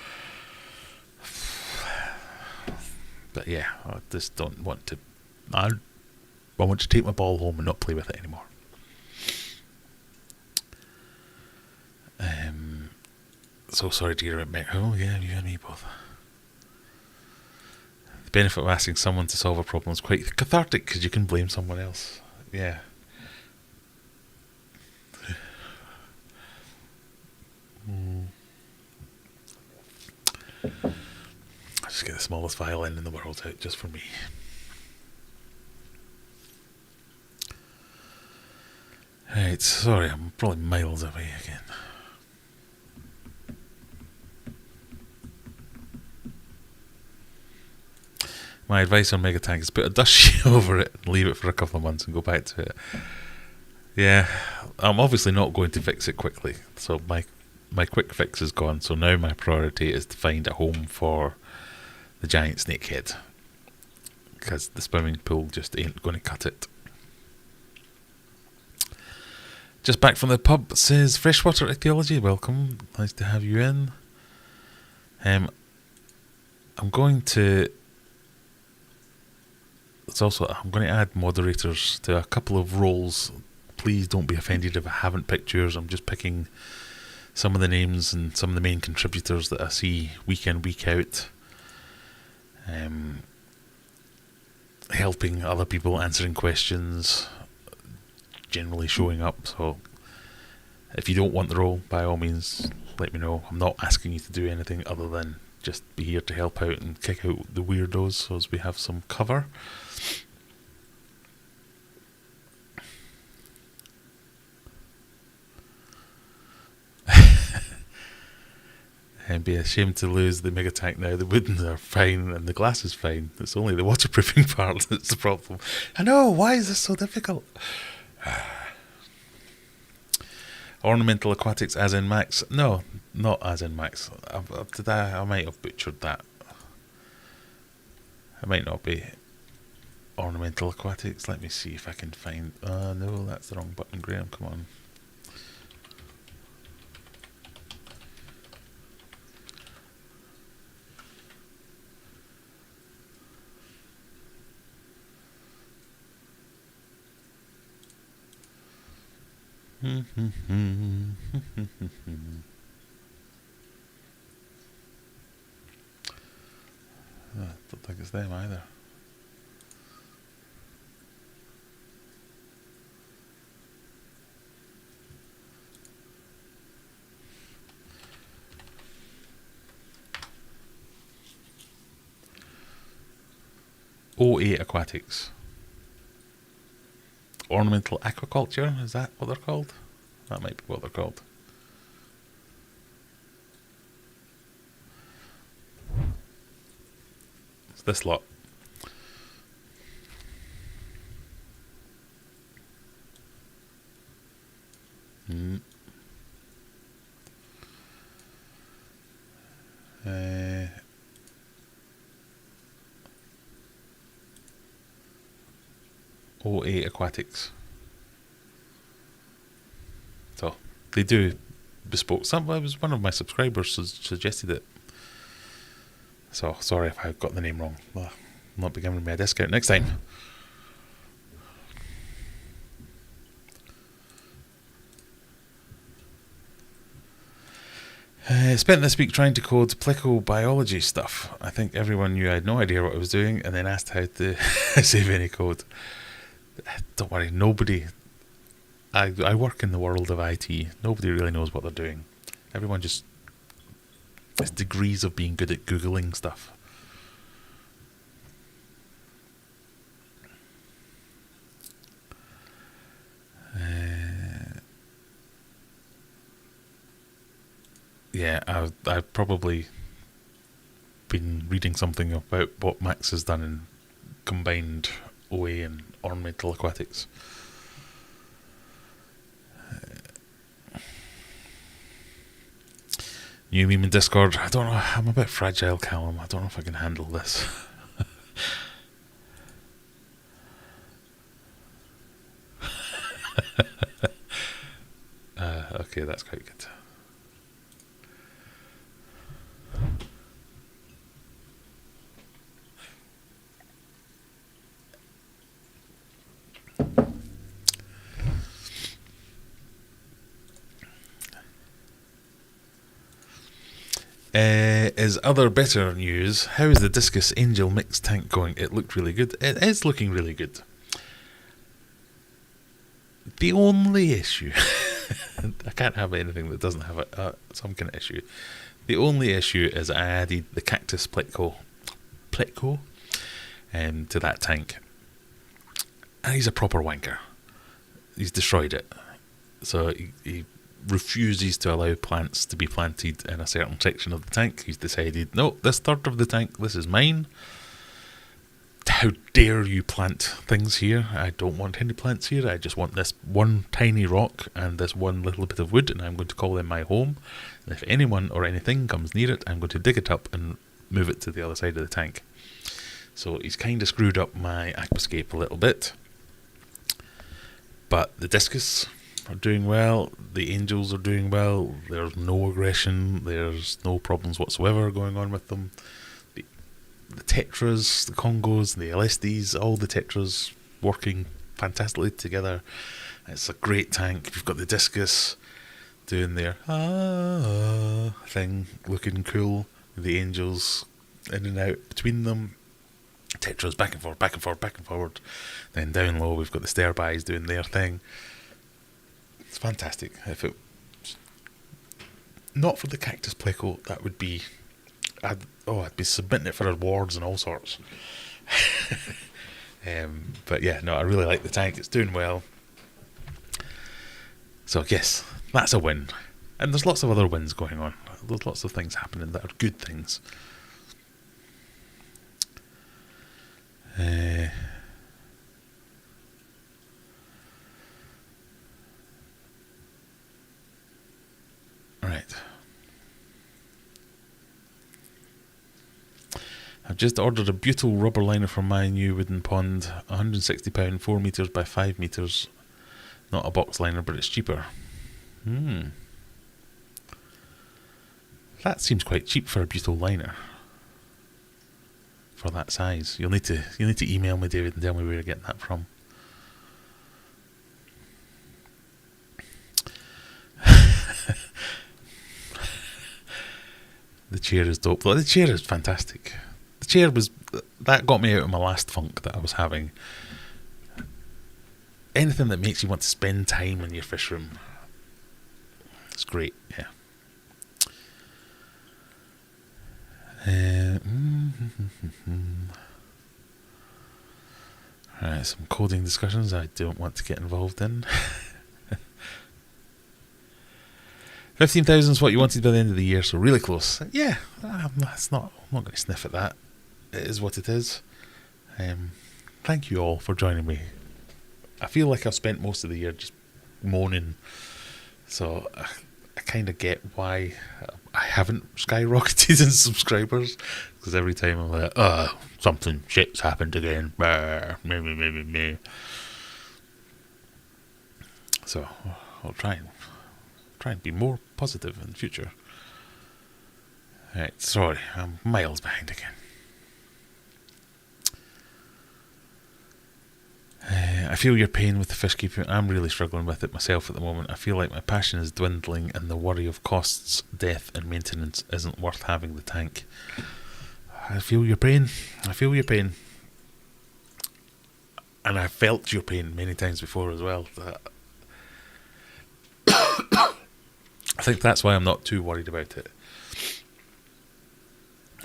Speaker 1: But yeah, I just don't want to. I want to take my ball home and not play with it anymore. So sorry to hear about Mick. Oh yeah, you and me both. The benefit of asking someone to solve a problem is quite cathartic because you can blame someone else. Yeah. I'll just get the smallest violin in the world out just for me. Right, sorry, I'm probably miles away again. My advice on Megatank is put a dust sheet over it and leave it for a couple of months and go back to it. Yeah, I'm obviously not going to fix it quickly, so my quick fix is gone, so now my priority is to find a home for the giant snakehead, because the swimming pool just ain't going to cut it. Just back from the pub, says Freshwater Ecology. Welcome, nice to have you in. I'm going to add moderators to a couple of roles. Please don't be offended if I haven't picked yours. I'm just picking some of the names and some of the main contributors that I see week in, week out. Helping other people, answering questions, generally showing up. So if you don't want the role, by all means let me know. I'm not asking you to do anything other than just be here to help out and kick out the weirdos so as we have some cover. And be ashamed to lose the mega tank now. The wooden are fine and the glass is fine. It's only the waterproofing part that's the problem. I know, why is this so difficult? Ornamental aquatics as in Max? No, not as in Max. I might have butchered that. It might not be ornamental aquatics. Let me see if I can find... no, that's the wrong button, Graham, come on. I don't think it's them either. O8 Aquatics. Ornamental aquaculture, is that what they're called? That might be what they're called. It's this lot. O8 Aquatics. So they do bespoke. It was one of my subscribers suggested it. So sorry if I got the name wrong. Well, I'm not be giving me a discount next time. Spent this week trying to code plecobiology stuff. I think everyone knew I had no idea what I was doing and then asked how to save any code. Don't worry, nobody... I work in the world of IT. Nobody really knows what they're doing. Everyone just... has degrees of being good at Googling stuff. Yeah, I've probably been reading something about what Max has done in combined OA and ornamental aquatics. New meme in Discord. I don't know, I'm a bit fragile, Callum. I don't know if I can handle this. Okay, that's quite good. Is other better news. How is the Discus Angel Mix tank going? It looked really good. It is looking really good. The only issue, I can't have anything that doesn't have some kind of issue. The only issue is I added the Cactus Pletko to that tank. And he's a proper wanker. He's destroyed it. So he refuses to allow plants to be planted in a certain section of the tank. He's decided, no, this third of the tank, this is mine. How dare you plant things here? I don't want any plants here. I just want this one tiny rock and this one little bit of wood, and I'm going to call them my home. And if anyone or anything comes near it, I'm going to dig it up and move it to the other side of the tank. So he's kind of screwed up my aquascape a little bit. But the Discus are doing well. The Angels are doing well. There's no aggression. There's no problems whatsoever going on with them. The Tetras, the Congos, the LSDs, all the Tetras working fantastically together. It's a great tank. You've got the Discus doing their thing, looking cool. The Angels in and out between them. Tetras back and forth, back and forth, back and forward. Then down low we've got the Stairbyes doing their thing. It's fantastic. If it not for the Cactus Pleco, that would be I'd be submitting it for awards and all sorts. But yeah, no, I really like the tank. It's doing well. So yes, that's a win. And there's lots of other wins going on. There's lots of things happening that are good things. Right. I've just ordered a butyl rubber liner for my new wooden pond. £160, 4 metres by 5 metres. Not a box liner, but it's cheaper. That seems quite cheap for a butyl liner. For that size. You'll need to email me, David, and tell me where you're getting that from. The chair is dope. The chair is fantastic. The chair that got me out of my last funk that I was having. Anything that makes you want to spend time in your fish room, it's great. Yeah. Alright, some coding discussions I don't want to get involved in. 15,000 is what you wanted by the end of the year, so really close. Yeah, I'm not going to sniff at that. It is what it is. Thank you all for joining me. I feel like I've spent most of the year just moaning, so I kind of get why I haven't skyrocketed in subscribers, because every time I'm like, something shit's happened again. So I'll try and be more positive in the future. Right, sorry, I'm miles behind again. I feel your pain with the fish keeping. I'm really struggling with it myself at the moment. I feel like my passion is dwindling and the worry of costs, death and maintenance isn't worth having the tank. I feel your pain. And I've felt your pain many times before as well. I think that's why I'm not too worried about it.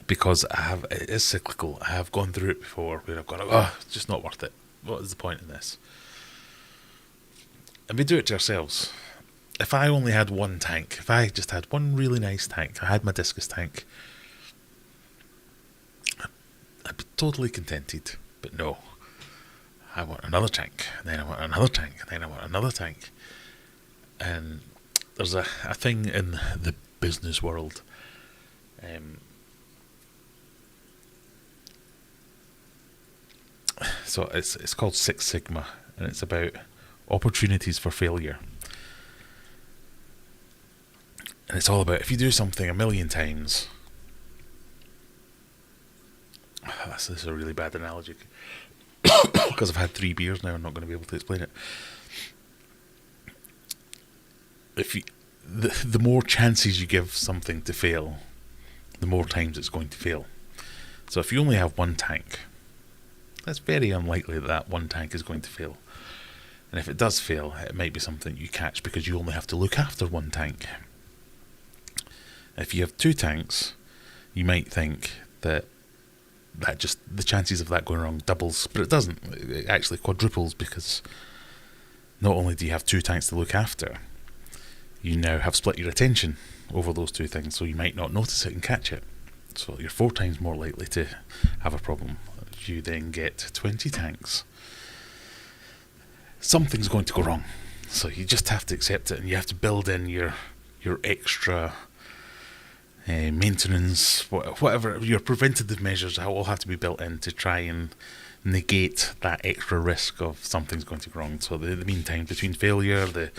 Speaker 1: Because it is cyclical. I have gone through it before where I've gone, it's just not worth it. What is the point in this? And we do it to ourselves. If I only had one tank, if I just had one really nice tank, I had my Discus tank, I'd be totally contented. But no, I want another tank, and then I want another tank, and then I want another tank. And there's a thing in the business world. So it's called Six Sigma, and it's about opportunities for failure. And it's all about, if you do something a million times, this is a really bad analogy because I've had 3 beers now. I'm not going to be able to explain it. If you, the more chances you give something to fail, the more times it's going to fail. So if you only have one tank, it's very unlikely that one tank is going to fail. And if it does fail, it might be something you catch because you only have to look after one tank. If you have two tanks, you might think that just the chances of that going wrong doubles, but it doesn't. It actually quadruples, because not only do you have two tanks to look after, you now have split your attention over those two things, so you might not notice it and catch it. So you're 4 times more likely to have a problem. You then get 20 tanks. Something's going to go wrong. So you just have to accept it, and you have to build in your extra maintenance, whatever, your preventative measures all have to be built in to try and negate that extra risk of something's going to go wrong. So the mean time between failure, the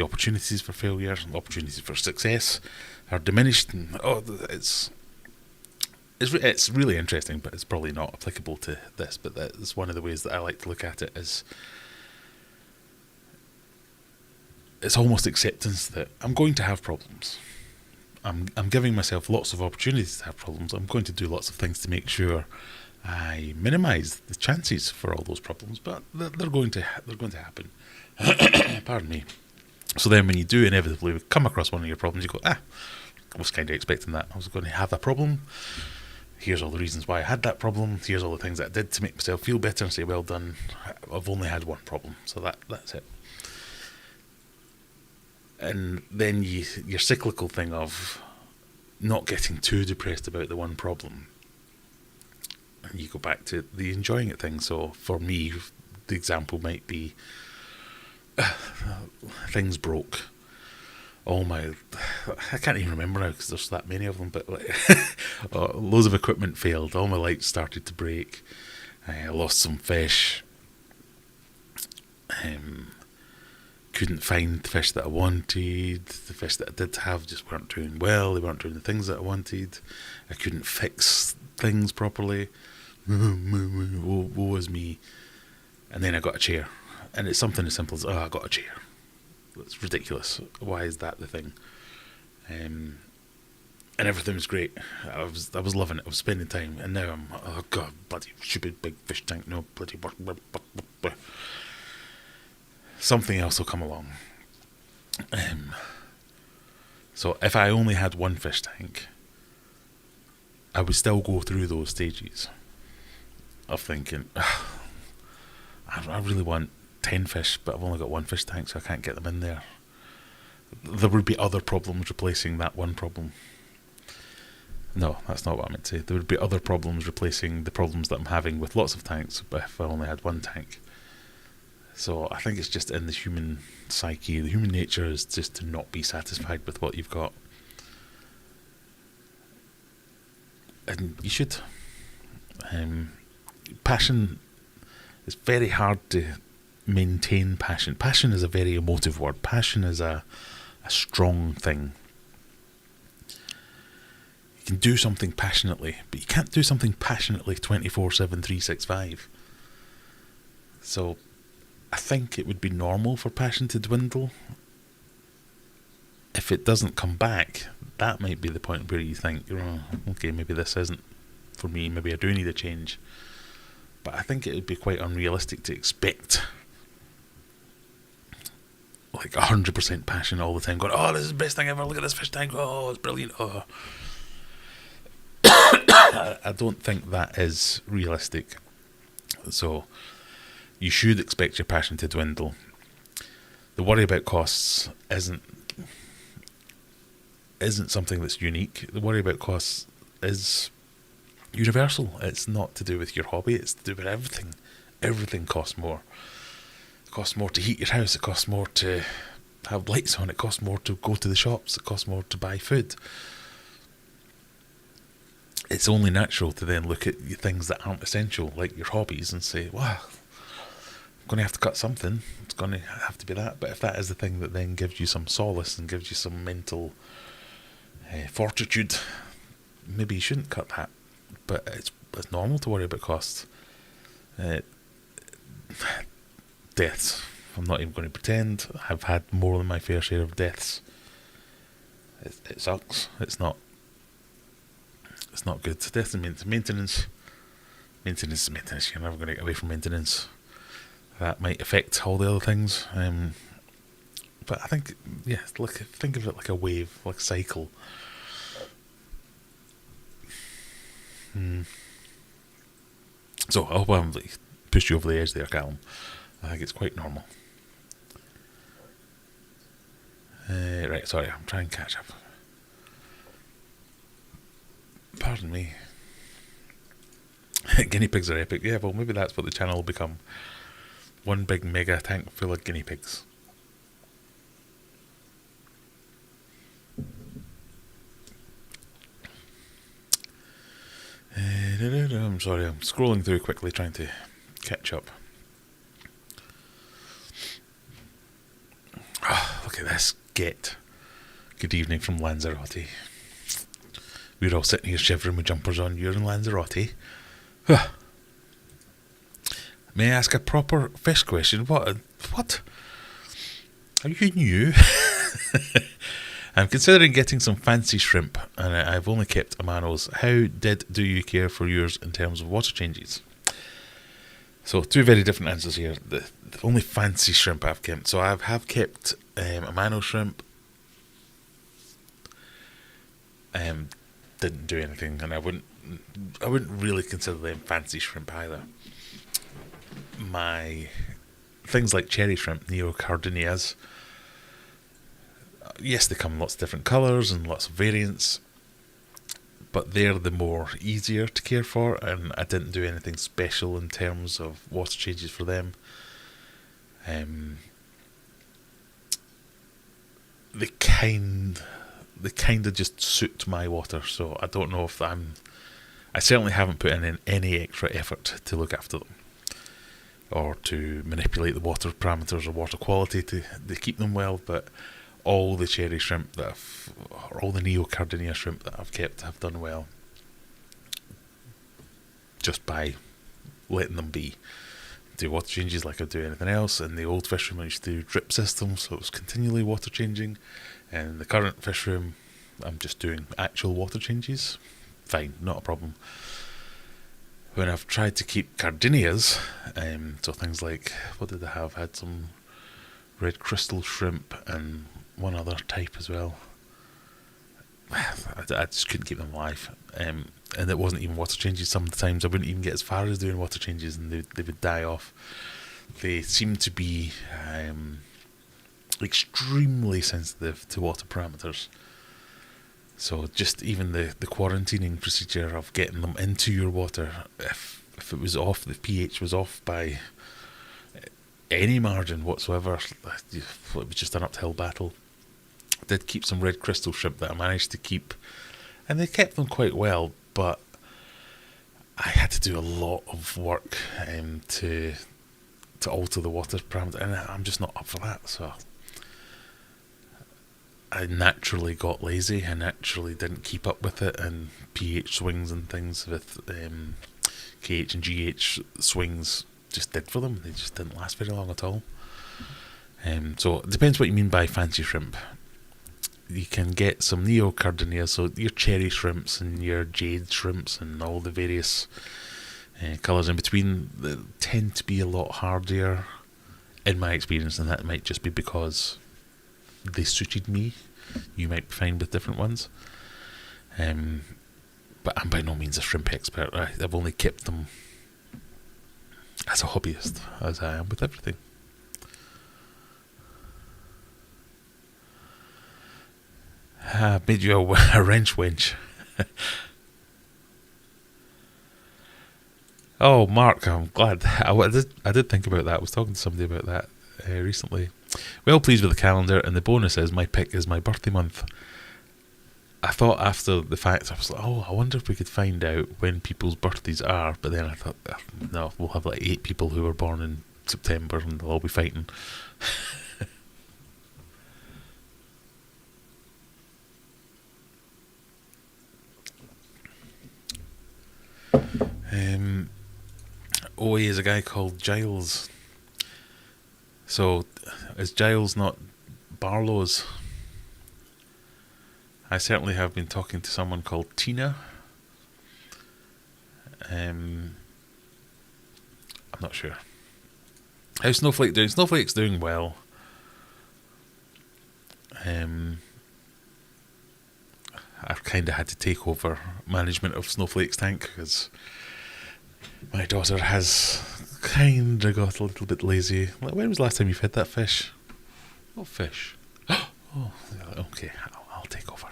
Speaker 1: opportunities for failure, the opportunities for success are diminished. And, it's really interesting, but it's probably not applicable to this. But that's one of the ways that I like to look at it. Is it's almost acceptance that I'm going to have problems. I'm giving myself lots of opportunities to have problems. I'm going to do lots of things to make sure I minimise the chances for all those problems, but they're going to happen. Pardon me. So then when you do inevitably come across one of your problems, you go, I was kind of expecting that. I was going to have a problem. Here's all the reasons why I had that problem. Here's all the things that I did to make myself feel better and say, well done, I've only had one problem. So that's it. And then your cyclical thing of not getting too depressed about the one problem, and you go back to the enjoying it thing. So for me, the example might be things broke. I can't even remember now because there's that many of them, but loads of equipment failed. All my lights started to break. I lost some fish. Couldn't find the fish that I wanted. The fish that I did have just weren't doing well. They weren't doing the things that I wanted. I couldn't fix things properly. Woe was me. And then I got a chair. And it's something as simple as, I got a chair. It's ridiculous. Why is that the thing? And everything was great. I was loving it. I was spending time. And now I'm, oh God, bloody stupid big fish tank. No, bloody... Something else will come along. So if I only had one fish tank, I would still go through those stages of thinking, I really want 10 fish, but I've only got one fish tank, so I can't get them in there. There would be other problems replacing that one problem. No, that's not what I meant to say. There would be other problems replacing the problems that I'm having with lots of tanks, but if I only had one tank. So I think it's just in the human psyche, the human nature is just to not be satisfied with what you've got. And you should. Passion, it's very hard to maintain passion. Passion is a very emotive word. Passion is a strong thing. You can do something passionately, but you can't do something passionately 24/7, 365. So I think it would be normal for passion to dwindle. If it doesn't come back, that might be the point where you think, okay, maybe this isn't for me, maybe I do need a change. But I think it would be quite unrealistic to expect like 100% passion all the time, going, this is the best thing ever, look at this fish tank, it's brilliant, I don't think that is realistic. So you should expect your passion to dwindle. The worry about costs isn't something that's unique. The worry about costs is universal. It's not to do with your hobby, it's to do with everything. Everything costs more. It costs more to heat your house, it costs more to have lights on, it costs more to go to the shops, it costs more to buy food. It's only natural to then look at things that aren't essential, like your hobbies, and say, I'm going to have to cut something, it's going to have to be that. But if that is the thing that then gives you some solace and gives you some mental fortitude, maybe you shouldn't cut that. But it's normal to worry about costs. Deaths, I'm not even going to pretend. I've had more than my fair share of deaths. It sucks. It's not It's not good. Definitely maintenance. Maintenance is maintenance. You're never going to get away from maintenance. That might affect all the other things. But I think, yeah, think of it like a wave, like a cycle. So I hope I haven't pushed you over the edge there, Callum. I think it's quite normal. Right, sorry, I'm trying to catch up. Pardon me. Guinea pigs are epic. Yeah, well, maybe that's what the channel will become. One big mega tank full of guinea pigs. I'm sorry, I'm scrolling through quickly trying to catch up. Oh, look at this. Good evening from Lanzarote. We're all sitting here shivering with jumpers on. You're in Lanzarote. May I ask a proper fish question? What? Are you new? I'm considering getting some fancy shrimp, and I've only kept Amanos. How do you care for yours in terms of water changes? So, two very different answers here. The only fancy shrimp I've kept. So, I have kept Amano shrimp. Didn't do anything, and I wouldn't really consider them fancy shrimp either. My things like cherry shrimp, neocardinias, yes, they come in lots of different colours and lots of variants, but they're the more easier to care for, and I didn't do anything special in terms of water changes for them. They kind of just suit my water, so I don't know if I certainly haven't put in any extra effort to look after them or to manipulate the water parameters or water quality to keep them well, but all the cherry shrimp or all the neocardinia shrimp that I've kept have done well just by letting them be. Do water changes like I do anything else. In the old fish room I used to do drip systems, so it was continually water changing. And in the current fish room I'm just doing actual water changes. Fine, not a problem. When I've tried to keep cardinias, so things like, what did I have? I had some red crystal shrimp and one other type as well. I just couldn't keep them alive. And it wasn't even water changes. Sometimes I wouldn't even get as far as doing water changes and they would die off. They seem to be extremely sensitive to water parameters. So just even the quarantining procedure of getting them into your water, if it was off, the pH was off by any margin whatsoever, it was just an uphill battle. I did keep some red crystal shrimp that I managed to keep, and they kept them quite well, but I had to do a lot of work to alter the water parameter, and I'm just not up for that, so I naturally got lazy. I naturally didn't keep up with it, and pH swings and things with KH and GH swings just did for them. They just didn't last very long at all. So it depends what you mean by fancy shrimp. You can get some neocardinia, so your cherry shrimps and your jade shrimps and all the various colours in between, they tend to be a lot hardier in my experience, and that might just be because they suited me. You might be fine with different ones. But I'm by no means a shrimp expert. I've only kept them as a hobbyist, as I am with everything. Made you a wrench wench. Oh, Mark, I'm glad. I did think about that. I was talking to somebody about that recently. Well pleased with the calendar, and the bonus is my pick is my birthday month. I thought after the fact, I was like, I wonder if we could find out when people's birthdays are, but then I thought, no, we'll have like 8 people who were born in September and they'll all be fighting. He is a guy called Giles. So, is Giles not Barlow's? I certainly have been talking to someone called Tina, I'm not sure. How's Snowflake doing? Snowflake's doing well. I've kind of had to take over management of Snowflake's tank because my daughter has kind of got a little bit lazy. Like, when was the last time you fed that fish? What fish? Oh, okay, I'll take over.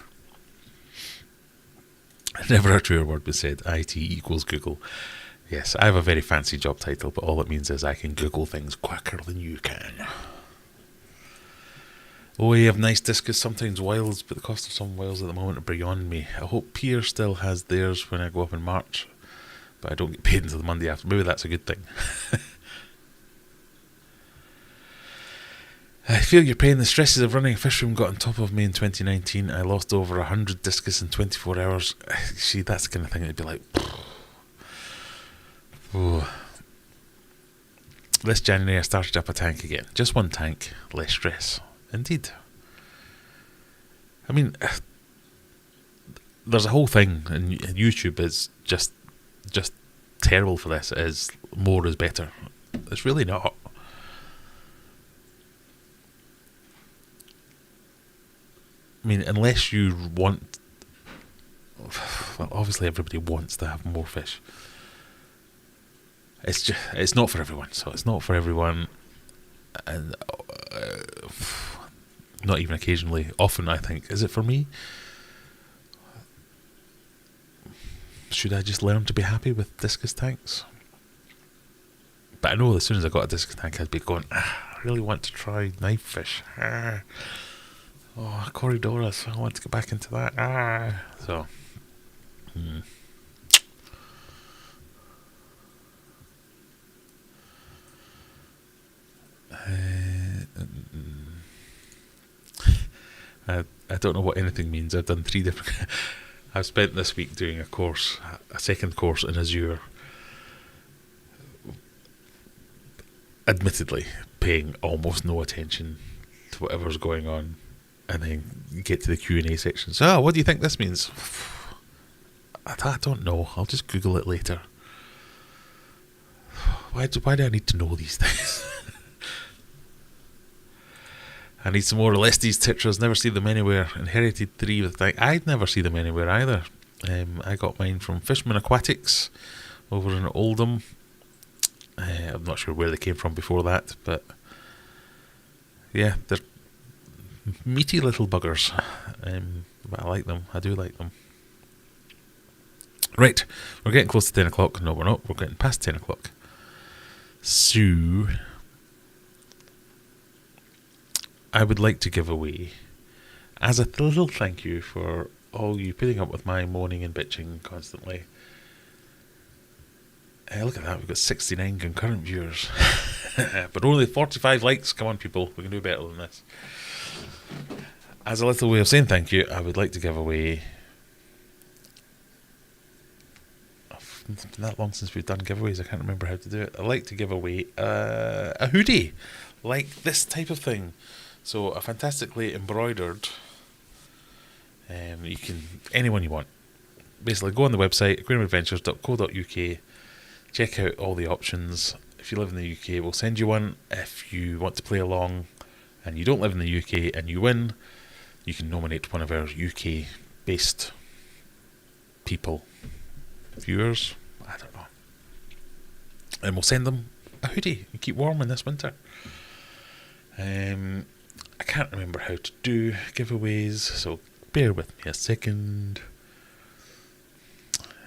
Speaker 1: Never a truer word was said. IT equals Google. Yes, I have a very fancy job title, but all it means is I can Google things quicker than you can. Oh, you have nice Discus, sometimes Wiles, but the cost of some Wiles at the moment are beyond me. I hope Pier still has theirs when I go up in March, but I don't get paid until the Monday after. Maybe that's a good thing. I feel your pain. The stresses of running a fish room got on top of me in 2019. I lost over 100 Discus in 24 hours. See, that's the kind of thing that'd be like... Oh. This January I started up a tank again. Just one tank, less stress. Indeed. I mean, there's a whole thing, and YouTube is just terrible for this. It is more is better. It's really not. I mean, unless you want... Well, obviously everybody wants to have more fish. It's not for everyone. So it's not for everyone. And... not even occasionally. Often I think, is it for me? Should I just learn to be happy with Discus tanks? But I know as soon as I got a Discus tank I'd be going, I really want to try knife fish. Oh, Corridoras, I want to get back into that. So I don't know what anything means. I've done 3 different... I've spent this week doing a course, a second course in Azure. Admittedly, paying almost no attention to whatever's going on. And then you get to the Q&A section. So, what do you think this means? I don't know. I'll just Google it later. Why do I need to know these things? I need some more Alestes tetras. Never see them anywhere. Inherited 3 with that. I'd never see them anywhere either. I got mine from Fishman Aquatics over in Oldham. I'm not sure where they came from before that, but yeah, they're meaty little buggers. But I like them. I do like them. Right, we're getting close to 10 o'clock. No, we're not. We're getting past 10 o'clock. So I would like to give away, as a little thank you for all you putting up with my moaning and bitching constantly. Look at that, we've got 69 concurrent viewers. But only 45 likes. Come on, people, we can do better than this. As a little way of saying thank you, I would like to give away... It's been that long since we've done giveaways, I can't remember how to do it. I'd like to give away a hoodie, like this type of thing. So a fantastically embroidered, you can, anyone you want. Basically go on the website, aquariumadventures.co.uk, check out all the options. If you live in the UK, we'll send you one. If you want to play along and you don't live in the UK and you win, you can nominate one of our UK based people, viewers, I don't know, and we'll send them a hoodie and keep warm in this winter. I can't remember how to do giveaways, so bear with me a second.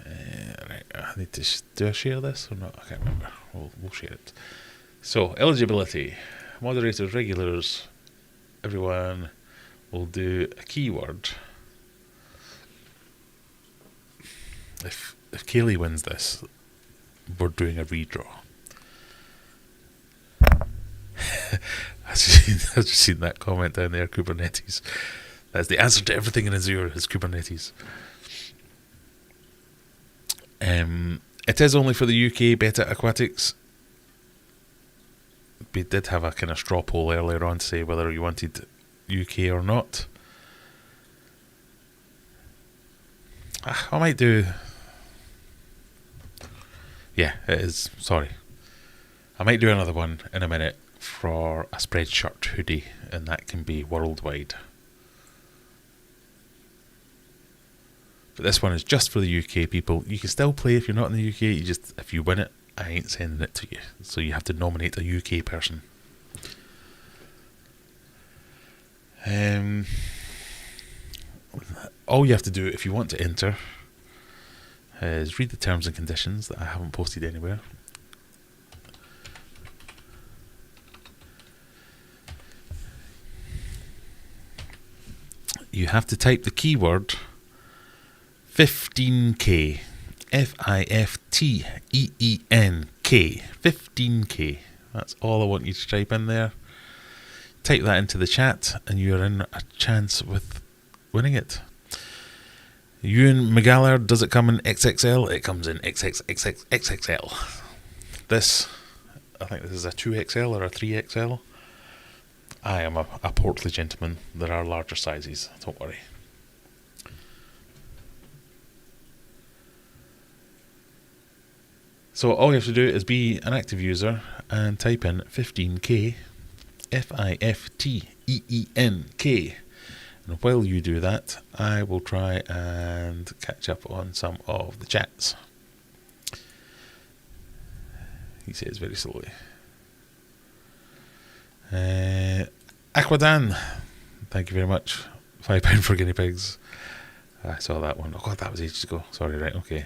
Speaker 1: Right, I need to do I share this or not? I can't remember. We'll share it. So eligibility, moderators, regulars, everyone will do a keyword. If Kaylee wins this, we're doing a redraw. I've just seen that comment down there, Kubernetes. That's the answer to everything in Azure is Kubernetes. It is only for the UK beta aquatics. We did have a kind of straw poll earlier on to say whether you wanted UK or not. I might do... Yeah, it is. Sorry. I might do another one in a minute for a Spreadshirt hoodie, and that can be worldwide. But this one is just for the UK people. You can still play if you're not in the UK. If you win it, I ain't sending it to you. So you have to nominate a UK person. All you have to do if you want to enter is read the terms and conditions that I haven't posted anywhere. You have to type the keyword 15K. F-I-F-T-E-E-N-K. 15K. That's all I want you to type in there. Type that into the chat and you're in a chance with winning it. Ewan McGallard, does it come in XXL? It comes in XXXXXL. This, I think this is a 2XL or a 3XL. I am a portly gentleman. There are larger sizes, don't worry. So all you have to do is be an active user and type in 15K, F-I-F-T-E-E-N-K. And while you do that, I will try and catch up on some of the chats. He says very slowly. Aquadan, thank you very much. £5 for guinea pigs. I saw that one. Oh god, that was ages ago. Sorry, right, okay.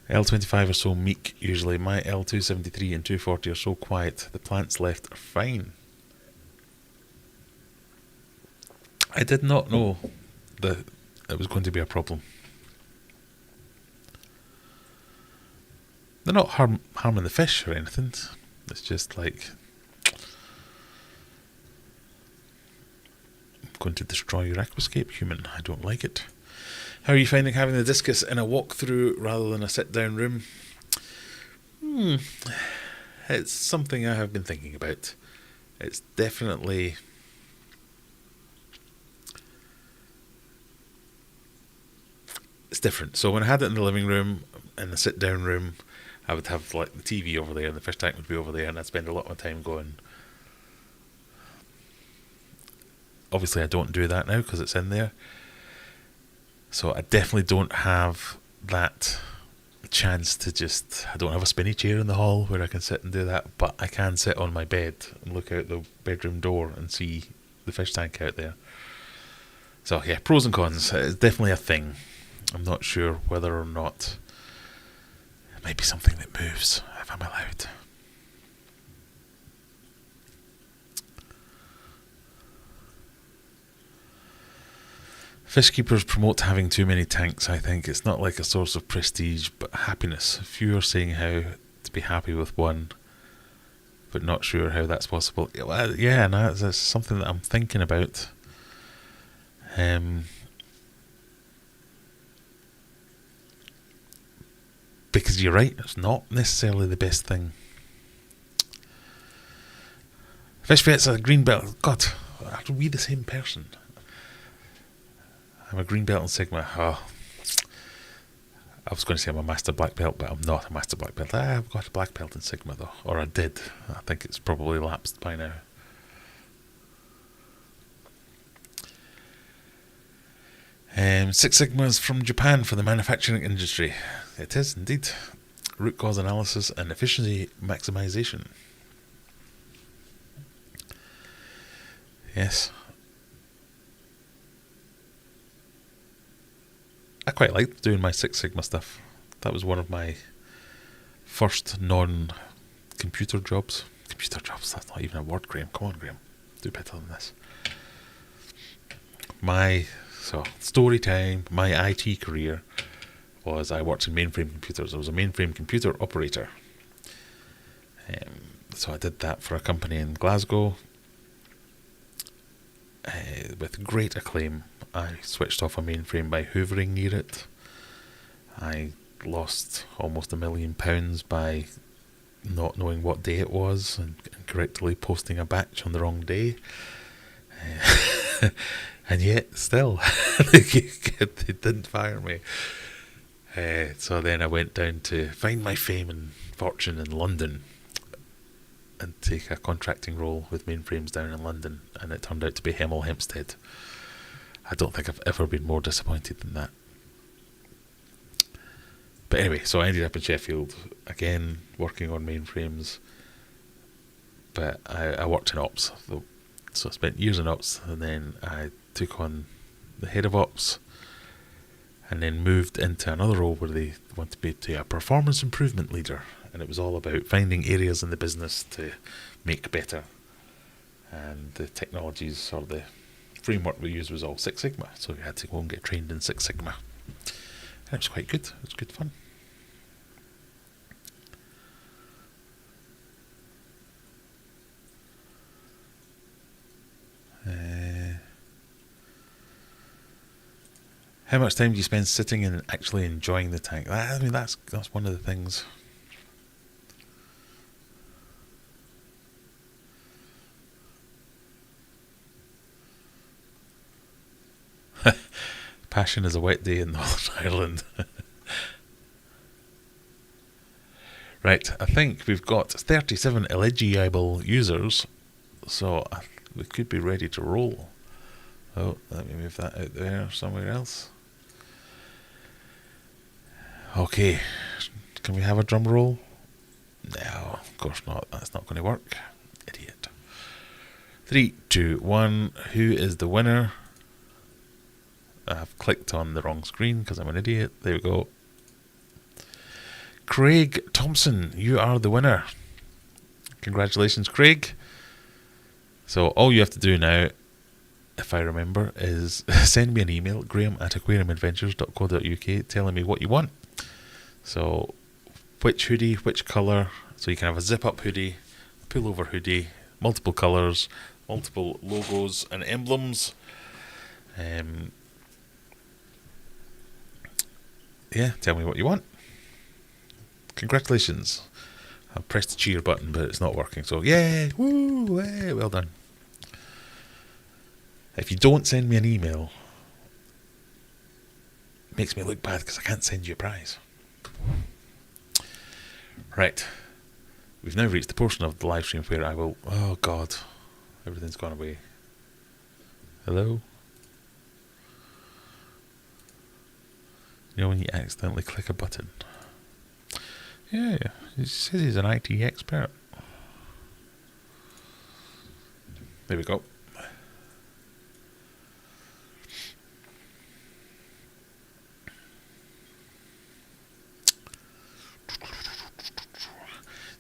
Speaker 1: L25 are so meek usually. My L273 and 240 are so quiet. The plants left are fine. I did not know that it was going to be a problem. They're not harming the fish or anything. It's just like going to destroy your aquascape, human. I don't like it. How are you finding having the Discus in a walkthrough rather than a sit-down room? It's something I have been thinking about. It's definitely... it's different. So when I had it in the living room, in the sit-down room, I would have like the TV over there and the fish tank would be over there, and I'd spend a lot of my time going. Obviously I don't do that now because it's in there. So I definitely don't have that chance to just... I don't have a spinny chair in the hall where I can sit and do that, but I can sit on my bed and look out the bedroom door and see the fish tank out there. So yeah, pros and cons. It's definitely a thing. I'm not sure whether or not it might be something that moves, if I'm allowed. Fish keepers promote having too many tanks, I think. It's not like a source of prestige, but happiness. If you're saying how to be happy with one, but not sure how that's possible. Yeah, no, that's something that I'm thinking about. Because you're right, it's not necessarily the best thing. Fish vets are a green belt. God, are we the same person? I'm a green belt in Sigma. Oh, I was going to say I'm a master black belt, but I'm not a master black belt. I've got a black belt in Sigma though, or I did. I think it's probably lapsed by now. Six Sigmas from Japan for the manufacturing industry. It is indeed. Root cause analysis and efficiency maximization. Yes. I quite liked doing my Six Sigma stuff. That was one of my first non-computer jobs. Computer jobs, that's not even a word, Graham. Come on, Graham. Do better than this. Story time, my IT career was I worked in mainframe computers. I was a mainframe computer operator. So I did that for a company in Glasgow. With great acclaim. I switched off a mainframe by hoovering near it. I lost almost £1 million by not knowing what day it was and correctly posting a batch on the wrong day. And yet, still, they didn't fire me. So then I went down to find my fame and fortune in London and take a contracting role with Mainframes down in London, and it turned out to be Hemel Hempstead. I don't think I've ever been more disappointed than that. But anyway, so I ended up in Sheffield again, working on Mainframes. But I worked in ops, so I spent years in ops, and then I took on the head of ops, and then moved into another role where they wanted me to be a performance improvement leader, and it was all about finding areas in the business to make better. And the technologies, or the framework we used, was all Six Sigma, so we had to go and get trained in Six Sigma. And it was quite good. It was good fun. How much time do you spend sitting and actually enjoying the tank? I mean, that's one of the things. Passion is a wet day in Northern Ireland. Right, I think we've got 37 eligible users, so we could be ready to roll. Oh, let me move that out there somewhere else. Okay, can we have a drum roll? No, of course not. That's not going to work. Idiot. 3, 2, 1. Who is the winner? I've clicked on the wrong screen because I'm an idiot. There we go. Craig Thompson, you are the winner. Congratulations, Craig. So all you have to do now, if I remember, is send me an email, graham@aquariumadventures.co.uk, telling me what you want. So which hoodie, which colour. So you can have a zip-up hoodie, a pullover hoodie, multiple colours, multiple logos and emblems. Yeah, tell me what you want. Congratulations. I've pressed the cheer button, but it's not working. So, yay! Woo! Hey, well done. If you don't send me an email, it makes me look bad because I can't send you a prize. Right. We've now reached the portion of the live stream where I will... Oh, God. Everything's gone away. Hello? You know when you accidentally click a button? Yeah, he says he's an IT expert. There we go.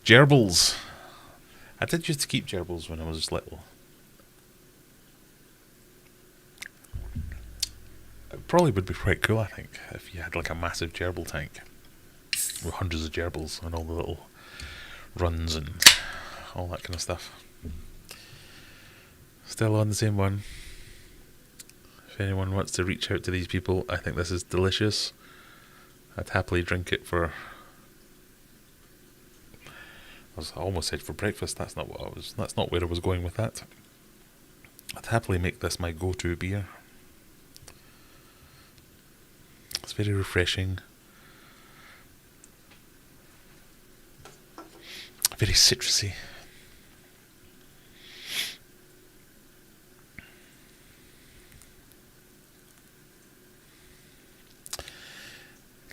Speaker 1: Gerbils. I did used to keep gerbils when I was little. It probably would be quite cool, I think, if you had like a massive gerbil tank with hundreds of gerbils and all the little runs and all that kind of stuff. Still on the same one. If anyone wants to reach out to these people, I think this is delicious. I'd happily drink it for... I almost said for breakfast. That's not where I was going with that. I'd happily make this my go-to beer. It's very refreshing. Very citrusy.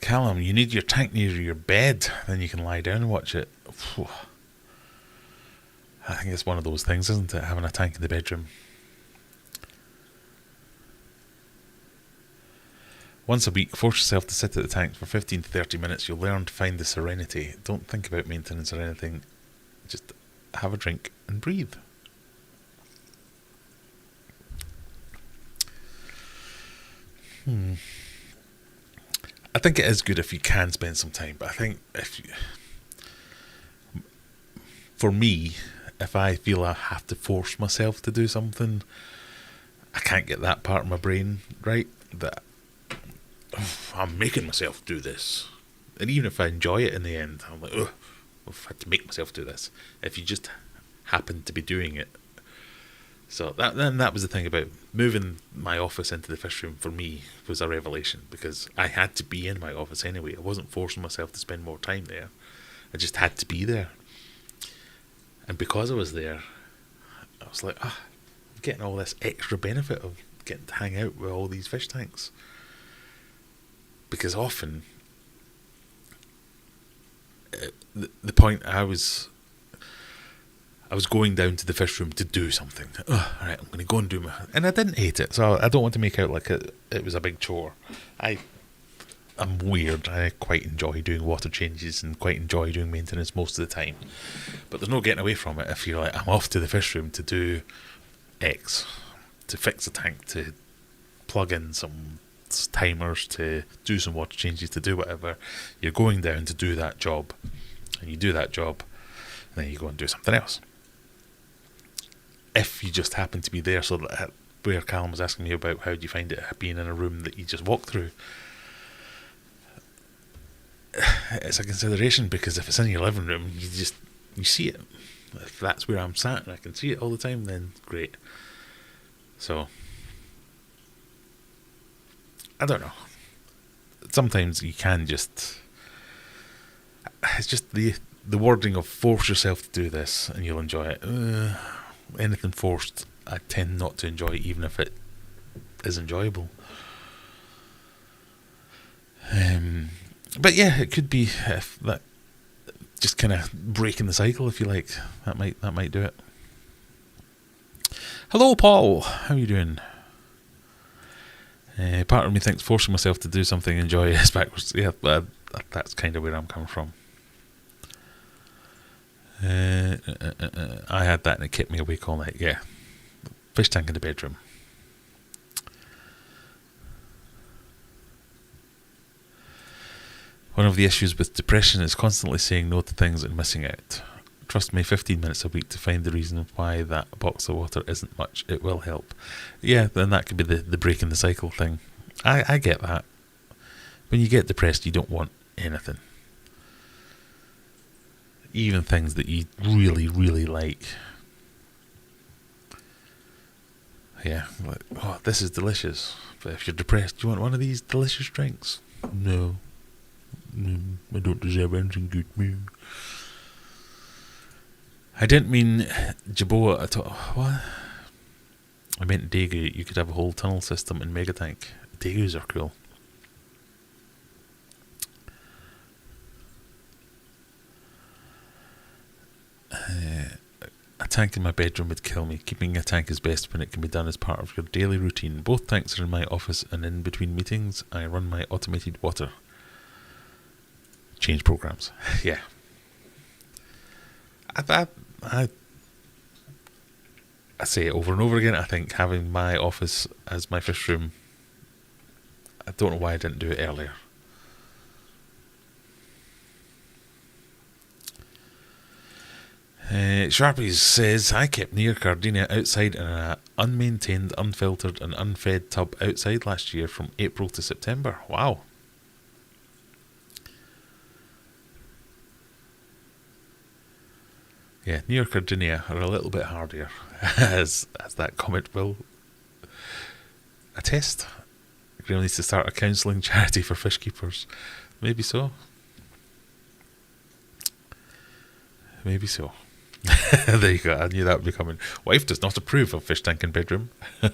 Speaker 1: Callum, you need your tank near your bed, then you can lie down and watch it. I think it's one of those things, isn't it? Having a tank in the bedroom. Once a week, force yourself to sit at the tank for 15 to 30 minutes. You'll learn to find the serenity. Don't think about maintenance or anything. Just have a drink and breathe. I think it is good if you can spend some time, but I think for me, if I feel I have to force myself to do something, I can't get that part of my brain right, that I'm making myself do this. And even if I enjoy it in the end, I'm like, ugh, I've had to make myself do this. If you just happen to be doing it. So that was the thing about moving my office into the fish room. For me, was a revelation, because I had to be in my office anyway. I wasn't forcing myself to spend more time there. I just had to be there. And because I was there, I was like, I'm getting all this extra benefit of getting to hang out with all these fish tanks. Because often, the point I was going down to the fish room to do something. Alright, I'm going to go and do and I didn't hate it, so I don't want to make out like it was a big chore. I'm weird. I quite enjoy doing water changes and quite enjoy doing maintenance most of the time. But there's no getting away from it if you're like, I'm off to the fish room to do X, to fix a tank, to plug in some timers, to do some water changes, to do whatever. You're going down to do that job, and you do that job, and then you go and do something else. If you just happen to be there, so that where Callum was asking me about how do you find it being in a room that you just walk through, it's a consideration, because if it's in your living room, you see it. If that's where I'm sat and I can see it all the time, then great. So I don't know. Sometimes you can just... It's just the wording of force yourself to do this and you'll enjoy it. Anything forced, I tend not to enjoy, even if it is enjoyable. But yeah, it could be if that just kind of breaking the cycle, if you like. That might do it. Hello, Paul. How are you doing? Part of me thinks forcing myself to do something I enjoy is backwards. Yeah, that's kind of where I'm coming from. I had that and it kept me awake all night. Yeah, fish tank in the bedroom. One of the issues with depression is constantly saying no to things and missing out. Trust me, 15 minutes a week to find the reason why that box of water isn't much. It will help. Yeah, then that could be the break in the cycle thing. I get that. When you get depressed, you don't want anything. Even things that you really, really like. Yeah, like, oh, this is delicious. But if you're depressed, do you want one of these delicious drinks? No. I don't deserve anything good. I didn't mean Jaboa at all. What? I meant Daegu. You could have a whole tunnel system in Megatank. Daegus are cool. A tank in my bedroom would kill me. Keeping a tank is best when it can be done as part of your daily routine. Both tanks are in my office, and in between meetings I run my automated water change programs. Yeah. I say it over and over again. I think having my office as my fish room, I don't know why I didn't do it earlier. Sharpies says, I kept near Cardinia outside in an unmaintained, unfiltered and unfed tub outside last year from April to September. Wow. Yeah, near Cardinia are a little bit hardier, as that comment will attest. Graham needs to start a counselling charity for fish keepers. Maybe so. Maybe so. There you go. I knew that would be coming. Wife does not approve of fish tank in bedroom. I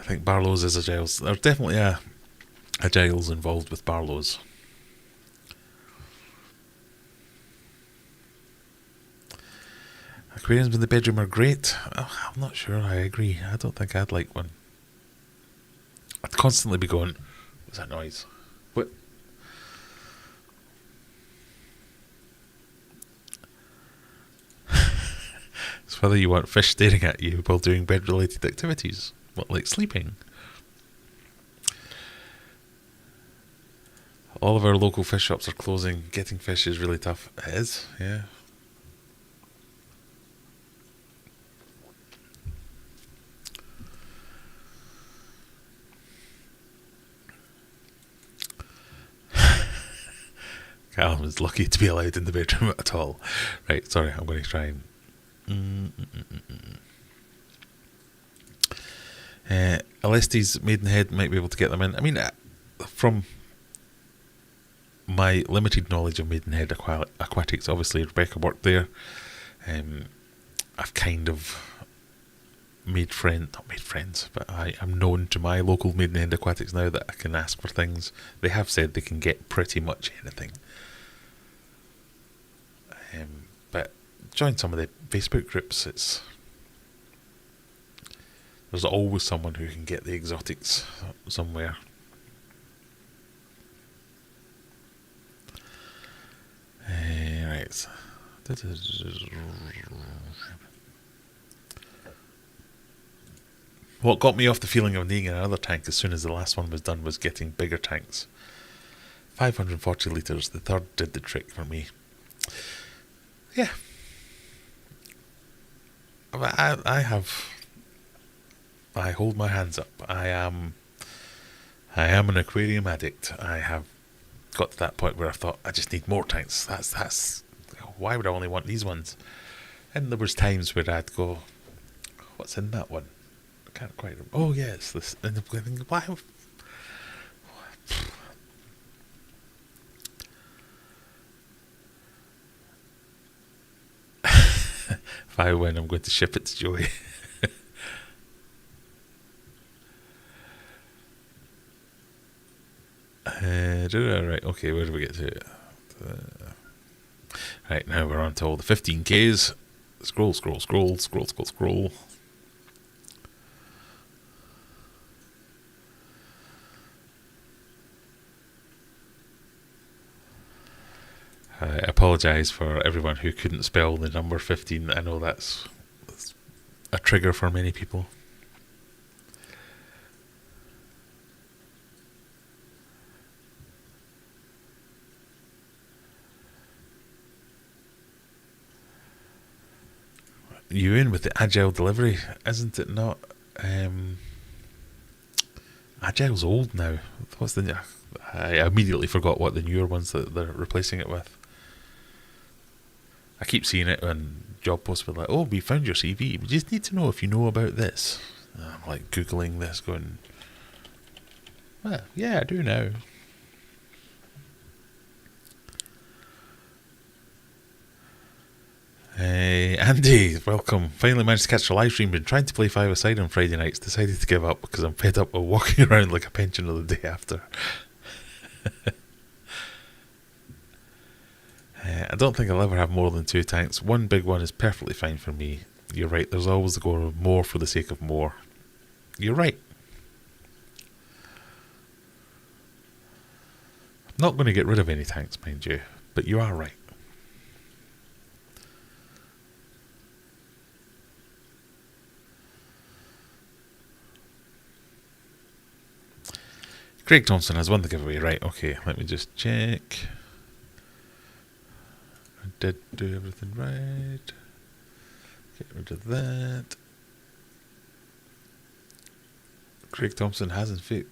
Speaker 1: think Barlow's is a Giles. There's definitely a Giles involved with Barlow's. Aquariums in the bedroom are great. Oh, I'm not sure I agree. I don't think I'd like one. I'd constantly be going, what's that noise? What? It's whether you want fish staring at you while doing bed-related activities. What, like sleeping? All of our local fish shops are closing. Getting fish is really tough. It is, yeah. Callum is lucky to be allowed in the bedroom at all. Right, sorry, I'm going to try and... Alesti's Maidenhead might be able to get them in. I mean, from my limited knowledge of Maidenhead Aquatics, obviously Rebecca worked there. I've kind of not made friends, but I am known to my local Maidenhead Aquatics now that I can ask for things. They have said they can get pretty much anything. But join some of the Facebook groups. There's always someone who can get the exotics somewhere. Right. What got me off the feeling of needing another tank as soon as the last one was done was getting bigger tanks. 540 litres, the third did the trick for me. Yeah. I hold my hands up. I am an aquarium addict. I have got to that point where I thought, I just need more tanks. That's why would I only want these ones? And there was times where I'd go, what's in that one? I can't quite remember. Oh yeah, it's this. And I'm thinking, why? If I win, I'm going to ship it to Joey. Right, okay, where do we get to? Right, now we're on to all the 15Ks. Scroll. I apologise for everyone who couldn't spell the number 15. I know that's a trigger for many people. You in with the agile delivery, isn't it not? Agile's old now. What's the? I immediately forgot what the newer ones that they're replacing it with. I keep seeing it on job posts with like, oh, we found your CV. We just need to know if you know about this. And I'm like Googling this, going, well, yeah, I do now. Hey, Andy, welcome. Finally managed to catch a live stream. Been trying to play five-a-side on Friday nights. Decided to give up because I'm fed up of walking around like a pensioner the day after. I don't think I'll ever have more than 2 tanks. One big one is perfectly fine for me. You're right, there's always the goal of more for the sake of more. You're right. I'm not going to get rid of any tanks, mind you, but you are right. Craig Thompson has won the giveaway. Right, okay, let me just check. I did do everything right. Get rid of that. Craig Thompson hasn't fit.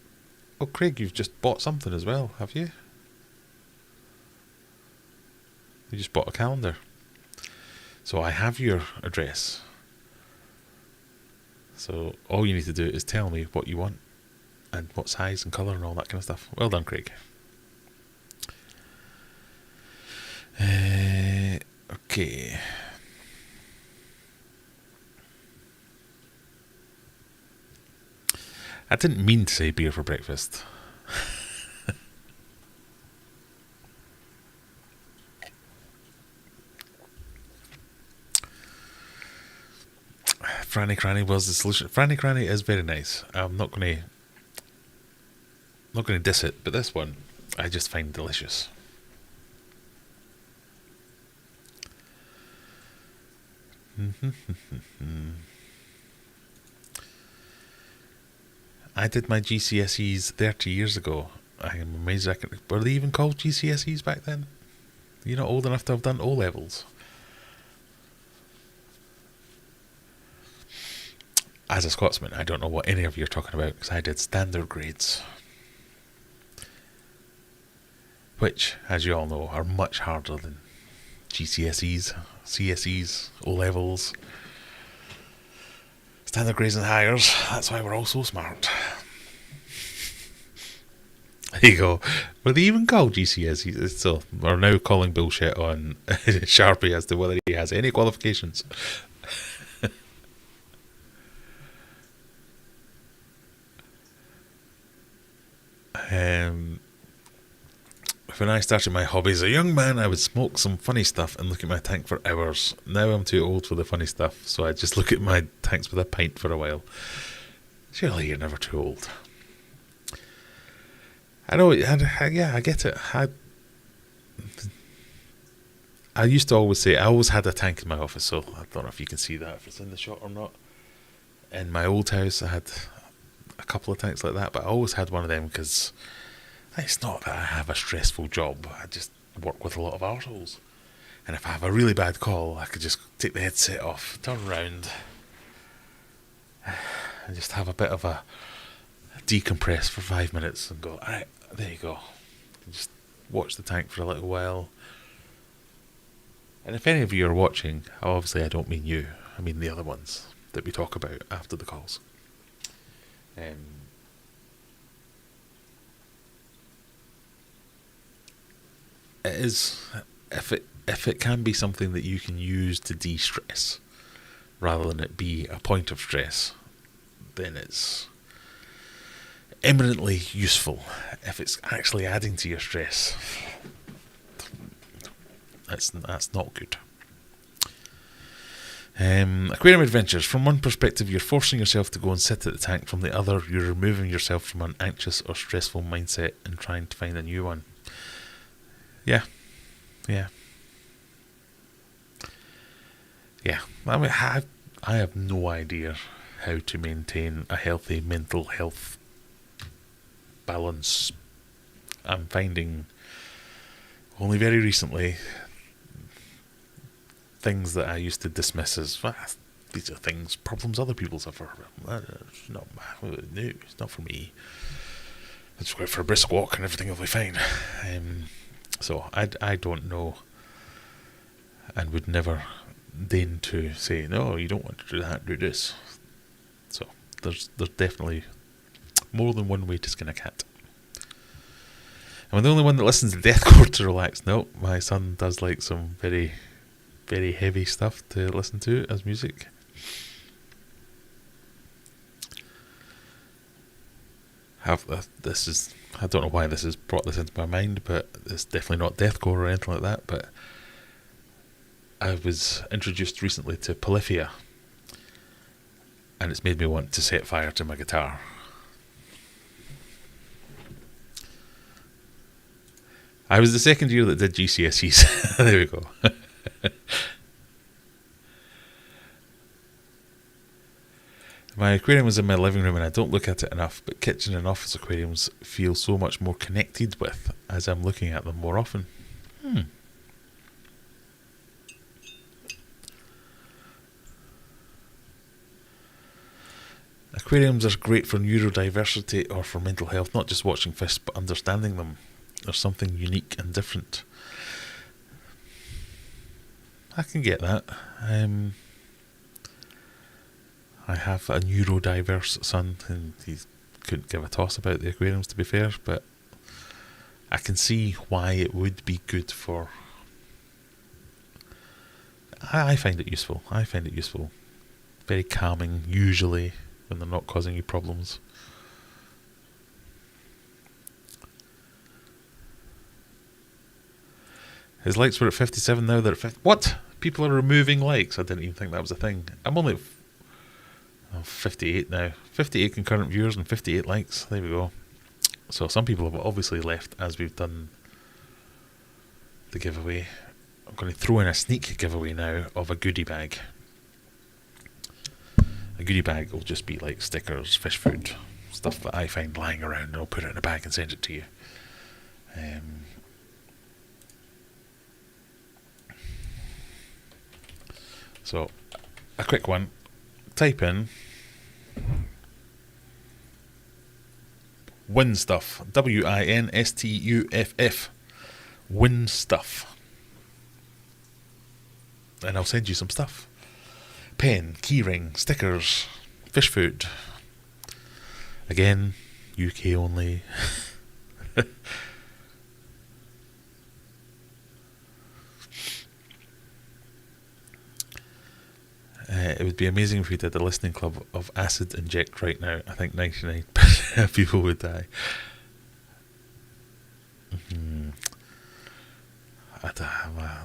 Speaker 1: Oh, Craig, you've just bought something as well, have you? You just bought a calendar. So I have your address. So all you need to do is tell me what you want and what size and colour and all that kind of stuff. Well done, Craig. Okay. I didn't mean to say beer for breakfast. Franny Cranny was the solution. Franny Cranny is very nice. I'm not going to diss it, but this one I just find delicious. I did my GCSEs 30 years ago. I am amazed were they even called GCSEs back then? You're not old enough to have done O-levels. As a Scotsman, I don't know what any of you are talking about because I did standard grades. which, as you all know, are much harder than GCSEs, CSEs, O-levels, standard grades and higher. That's why we're all so smart. There you go. Were they even called GCSEs? So we're now calling bullshit on Sharpie as to whether he has any qualifications. When I started my hobby as a young man, I would smoke some funny stuff and look at my tank for hours. Now I'm too old for the funny stuff, so I just look at my tanks with a pint for a while. Surely you're never too old. I know, yeah, I get it. I used to always say, I always had a tank in my office, so I don't know if you can see that, if it's in the shot or not. In my old house, I had a couple of tanks like that, but I always had one of them because it's not that I have a stressful job. I just work with a lot of arseholes. And if I have a really bad call, I could just take the headset off, turn around, and just have a bit of a decompress for 5 minutes and go, alright, there you go. And just watch the tank for a little while. And if any of you are watching, obviously I don't mean you, I mean the other ones that we talk about after the calls. It is, if it can be something that you can use to de-stress rather than it be a point of stress, then it's eminently useful. If it's actually adding to your stress, that's not good. Aquarium Adventures. From one perspective, you're forcing yourself to go and sit at the tank. From the other, you're removing yourself from an anxious or stressful mindset and trying to find a new one. Yeah. I mean, I have no idea how to maintain a healthy mental health balance. I'm finding only very recently things that I used to dismiss as, these are problems other people suffer. It's not for me. I just go out for a brisk walk and everything will be fine. So I don't know, and would never deign to say, no, you don't want to do that, do this. So there's definitely more than one way to skin a cat. Am I the only one that listens to deathcore to relax? No, my son does like some very, very heavy stuff to listen to as music. I don't know why this has brought this into my mind, but it's definitely not deathcore or anything like that. But I was introduced recently to Polyphia, and it's made me want to set fire to my guitar. I was the second year that did GCSEs. There we go. My aquarium is in my living room and I don't look at it enough, but kitchen and office aquariums feel so much more connected with as I'm looking at them more often. Aquariums are great for neurodiversity or for mental health, not just watching fish but understanding them. There's something unique and different. I can get that. I have a neurodiverse son and he couldn't give a toss about the aquariums, to be fair, but I can see why it would be good for... I find it useful. Very calming, usually, when they're not causing you problems. His likes were at 57, now they're at 50. What? People are removing likes? I didn't even think that was a thing. I'm only... 58 now. 58 concurrent viewers and 58 likes. There we go. So some people have obviously left as we've done the giveaway. I'm going to throw in a sneak giveaway now of a goodie bag. A goodie bag will just be like stickers, fish food, stuff that I find lying around, and I'll put it in a bag and send it to you. So, a quick one. Type in Winstuff, WINSTUFF, win stuff. And I'll send you some stuff. Pen, keyring, stickers, fish food. Again, UK only. It would be amazing if we did a listening club of acid inject right now. I think 99% of people would die. I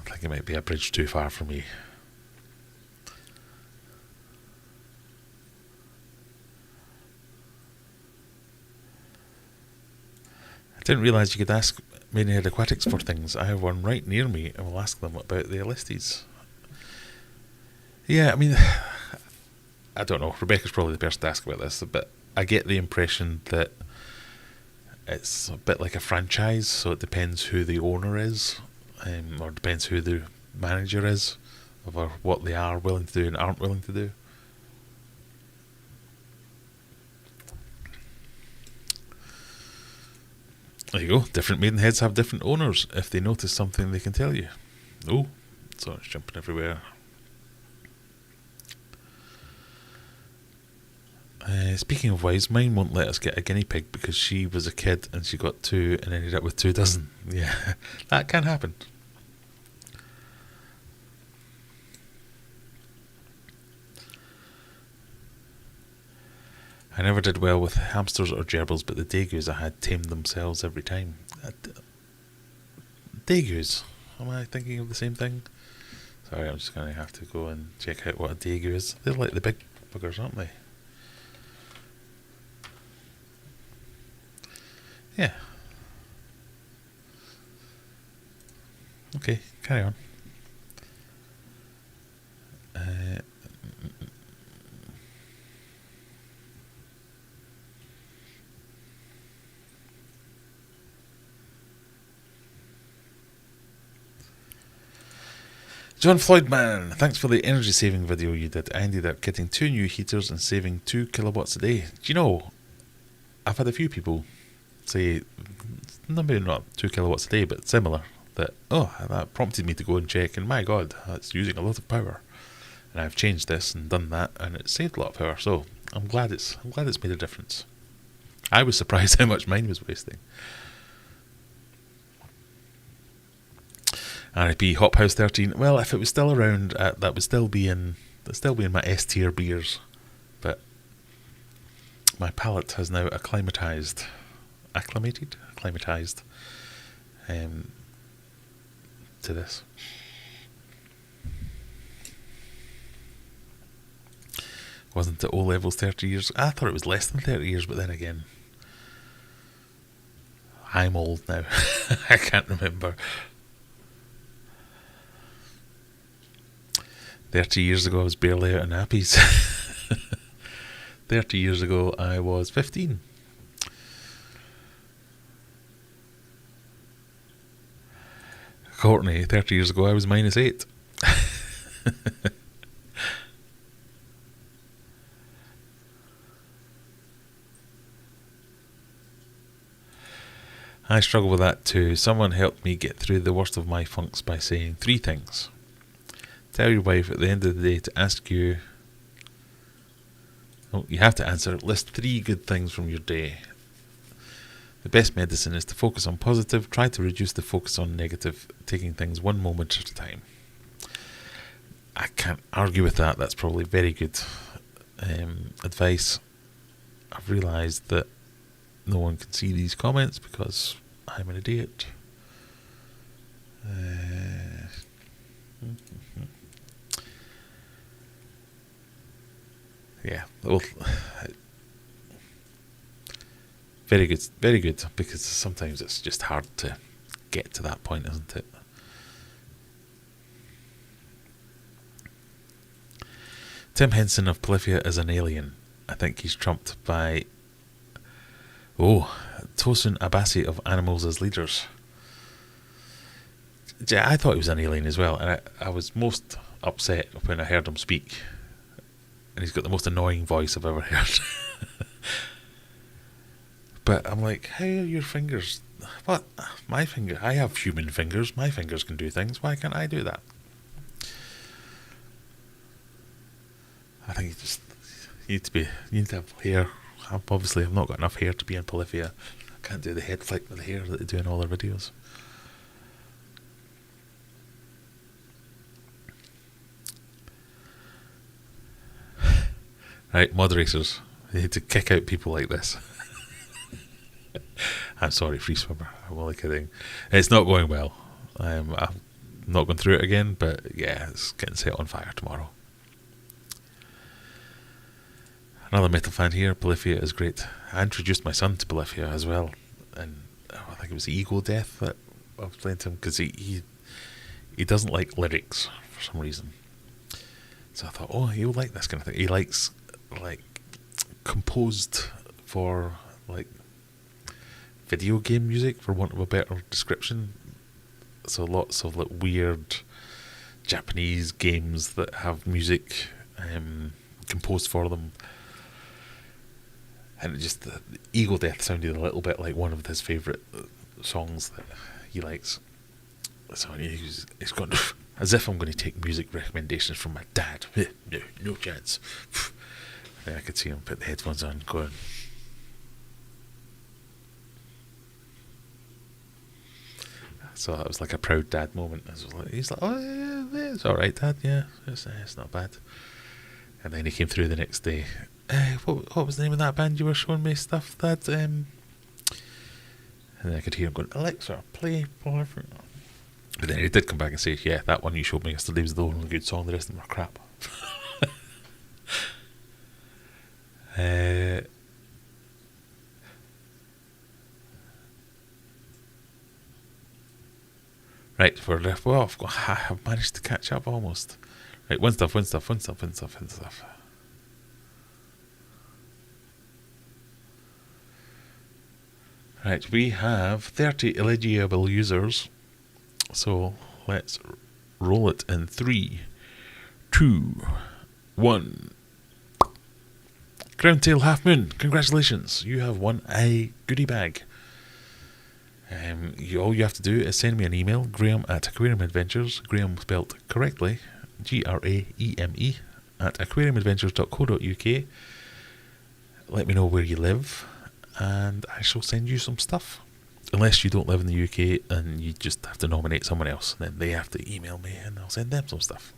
Speaker 1: think it might be a bridge too far for me. I didn't realise you could ask Maidenhead Aquatics for things. I have one right near me and will ask them about the Ellistes. Yeah, I mean, I don't know. Rebecca's probably the person to ask about this, but I get the impression that it's a bit like a franchise, so it depends who the owner is, or depends who the manager is, or what they are willing to do and aren't willing to do. There you go. Different Maidenheads have different owners. If they notice something, they can tell you. Oh, so it's jumping everywhere. Speaking of wives, mine won't let us get a guinea pig because she was a kid and she got 2 and ended up with 2 dozen. Yeah, that can happen. I never did well with hamsters or gerbils, but the degus I had tamed themselves every time. Degus? Am I thinking of the same thing? Sorry, I'm just going to have to go and check out what a degu is. They're like the big buggers, aren't they? Yeah. Okay, carry on. John Floydman, thanks for the energy saving video you did. I ended up getting 2 new heaters and saving 2 kilowatts a day. Do you know, I've had a few people say, maybe not 2 kilowatts a day, but similar, that prompted me to go and check, and my god, that's using a lot of power. And I've changed this and done that, and it saved a lot of power, so I'm glad it's made a difference. I was surprised how much mine was wasting. RIP Hop House 13. Well, if it was still around, that would still be in my S tier beers, but my palate has now acclimatized to this. Wasn't it O levels 30 years? I thought it was less than 30 years, but then again, I'm old now. I can't remember. 30 years ago I was barely out of nappies. 30 years ago I was 15. Courtney, 30 years ago I was -8. I struggle with that too. Someone helped me get through the worst of my funks by saying 3 things. Tell your wife at the end of the day to ask you... Oh, you have to answer. List 3 good things from your day. The best medicine is to focus on positive. Try to reduce the focus on negative, taking things one moment at a time. I can't argue with that. That's probably very good advice. I've realised that no one can see these comments because I'm an idiot. Yeah, well, very good, because sometimes it's just hard to get to that point, isn't it? Tim Henson of Polyphia is an alien. I think he's trumped by Tosun Abasi of Animals as Leaders. Yeah, I thought he was an alien as well, and I was most upset when I heard him speak. And he's got the most annoying voice I've ever heard. But I'm like, how are your fingers But my finger, I have human fingers. My fingers can do things. Why can't I do that? I think you need to have hair. Obviously, I've not got enough hair to be in Polyphia. I can't do the head flick with the hair that they do in all their videos. Right, moderators, you need to kick out people like this. I'm sorry, free swimmer. I'm only kidding. It's not going well. I'm not going through it again, but yeah, it's getting set on fire tomorrow. Another metal fan here. Polyphia is great. I introduced my son to Polyphia as well, and I think it was Ego Death that I was playing to him, because he doesn't like lyrics for some reason. So I thought, oh, he'll like this kind of thing. He likes like composed for like video game music, for want of a better description. So lots of like weird Japanese games that have music composed for them. And it just, the Ego Death sounded a little bit like one of his favourite songs that he likes. So he's gone, as if I'm going to take music recommendations from my dad. No chance. And I could see him put the headphones on going. So that was like a proud dad moment. He's like, oh yeah, it's alright, Dad, yeah, it's not bad. And then he came through the next day. What was the name of that band you were showing me stuff, Dad? And then I could hear him going, Alexa, play Polyphia. But then he did come back and say, yeah, that one you showed me yesterday was the only good song, the rest of them are crap. Right, I have managed to catch up almost. Right, one stuff. Right, we have 30 eligible users. So let's roll it in 3, 2, 1. Groundtail Half Moon, congratulations. You have won a goodie bag. All you have to do is send me an email, Graham at Aquarium Adventures, Graham spelt correctly, Graeme at aquariumadventures.co.uk. Let me know where you live, and I shall send you some stuff. Unless you don't live in the UK and you just have to nominate someone else, and then they have to email me and I'll send them some stuff.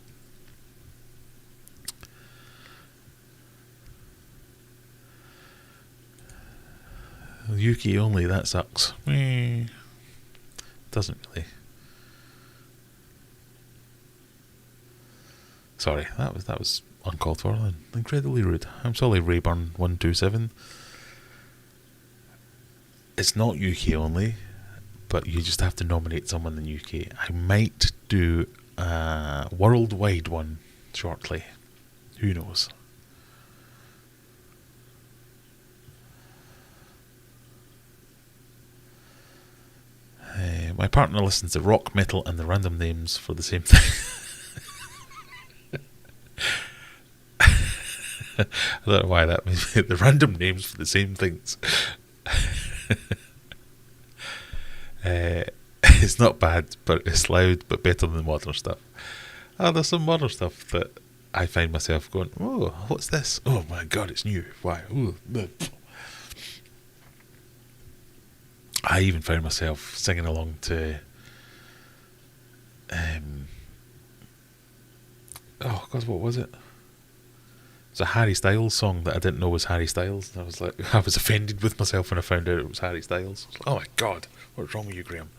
Speaker 1: UK only, that sucks. Doesn't really. Sorry, that was uncalled for and incredibly rude. I'm sorry, Rayburn127. It's not UK only, but you just have to nominate someone in the UK. I might do a worldwide one shortly. Who knows? My partner listens to rock, metal, and the random names for the same thing. I don't know why that means the random names for the same things. It's not bad, but it's loud, but better than modern stuff. There's some modern stuff that I find myself going, oh, what's this? Oh my god, it's new. Why? Ooh. I even found myself singing along to oh god, what was it? It's a Harry Styles song that I didn't know was Harry Styles. I was like, I was offended with myself when I found out it was Harry Styles. I was like, oh my god, what's wrong with you, Graham?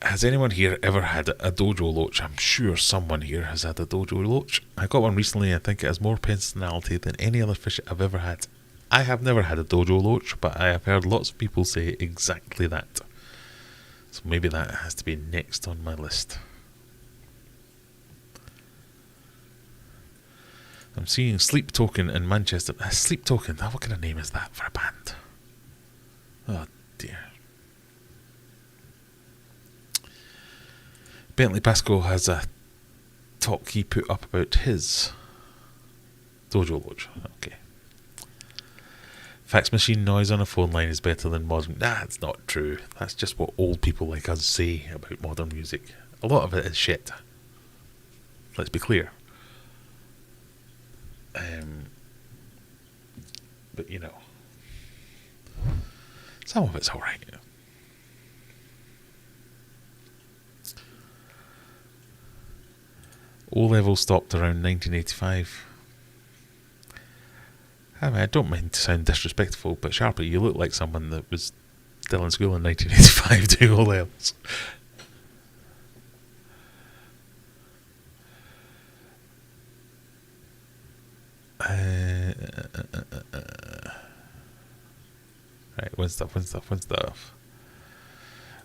Speaker 1: Has anyone here ever had a dojo loach? I'm sure someone here has had a dojo loach. I got one recently. I think it has more personality than any other fish I've ever had. I have never had a dojo loach, but I have heard lots of people say exactly that. So maybe that has to be next on my list. I'm seeing Sleep Token in Manchester. Sleep Token, what kind of name is that for a band? Oh dear. Bentley Pascoe has a talk he put up about his dojo loach. Okay, Fax machine noise on a phone line is better than modern. That's not true. That's just what old people like us say about modern music. A lot of it is shit. Let's be clear. But you know, some of it's alright. O-level stopped around 1985. I mean, I don't mean to sound disrespectful, but Sharpie, you look like someone that was still in school in 1985 doing O-levels. Right, one stuff.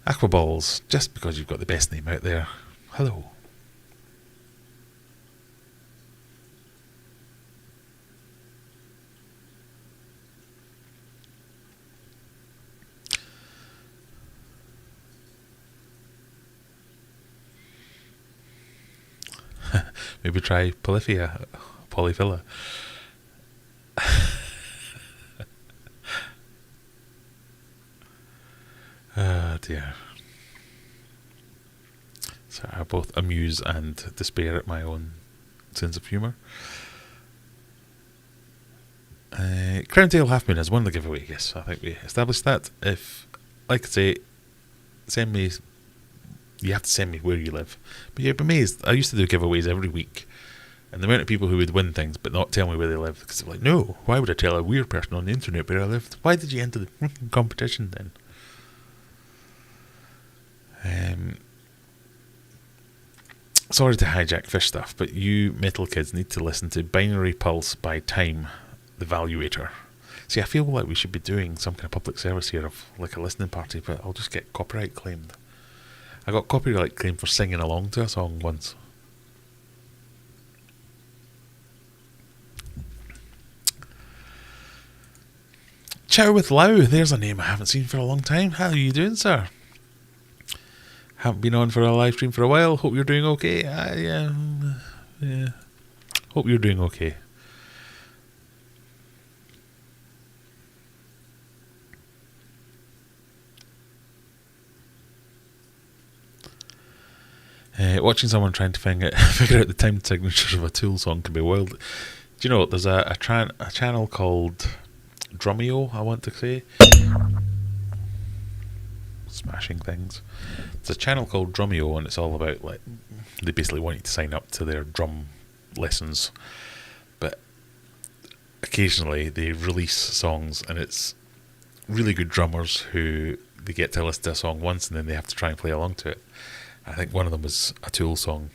Speaker 1: Aquaballs, just because you've got the best name out there. Hello. Maybe try polyphila. Oh dear. So I both amuse and despair at my own sense of humour. Crown Tail Half Moon has won the giveaway. Yes, I think we established that. If, like I say, send me. You have to send me where you live. But you'd be amazed. I used to do giveaways every week, and the amount of people who would win things but not tell me where they live, because they're like, no, why would I tell a weird person on the internet where I lived? Why did you enter the competition then? Sorry to hijack fish stuff, but you metal kids need to listen to Binary Pulse by Time, the Valuator. See, I feel like we should be doing some kind of public service here of like a listening party, but I'll just get copyright claimed. I got copyright claimed for singing along to a song once. Chow with Lau, there's a name I haven't seen for a long time. How are you doing, sir? Haven't been on for a live stream for a while. Hope you're doing okay. Yeah. Hope you're doing okay. Watching someone trying to figure out the time signatures of a Tool song can be wild. Do you know, there's a channel called Drumeo, I want to say. Smashing things. There's a channel called Drumeo, and it's all about, like, they basically want you to sign up to their drum lessons. But occasionally they release songs, and it's really good drummers who they get to listen to a song once and then they have to try and play along to it. I think one of them was a Tool song,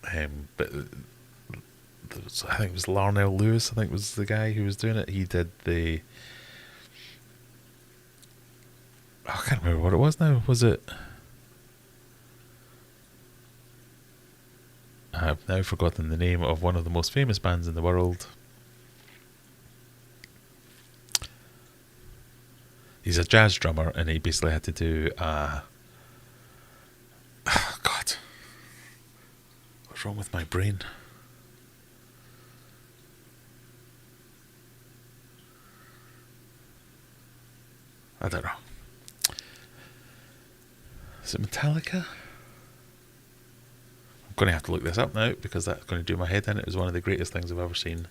Speaker 1: but I think it was Larnell Lewis, I think was the guy who was doing it. He did the... I can't remember what it was now. Was it... I've now forgotten the name of one of the most famous bands in the world. He's a jazz drummer, and he basically had to do oh God, what's wrong with my brain? I don't know. Is it Metallica? I'm going to have to look this up now because that's going to do my head in. It was one of the greatest things I've ever seen.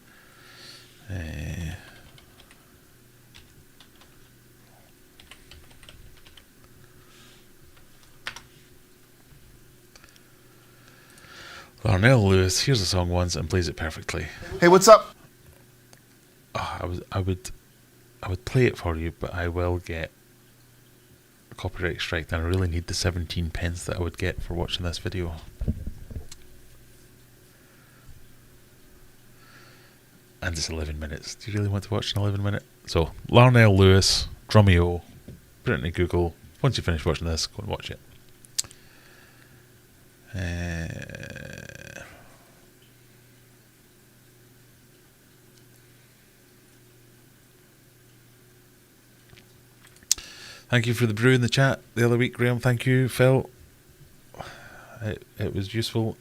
Speaker 1: Larnell Lewis hears a song once and plays it perfectly.
Speaker 2: Hey, what's up?
Speaker 1: Oh, I would play it for you, but I will get a copyright strike, and I really need the 17 pence that I would get for watching this video. And it's 11 minutes. Do you really want to watch an 11 minute? So, Larnell Lewis, Drumeo, put it into Google. Once you finish watching this, go and watch it. Thank you for the brew in the chat the other week, Graham. Thank you, Phil. It was useful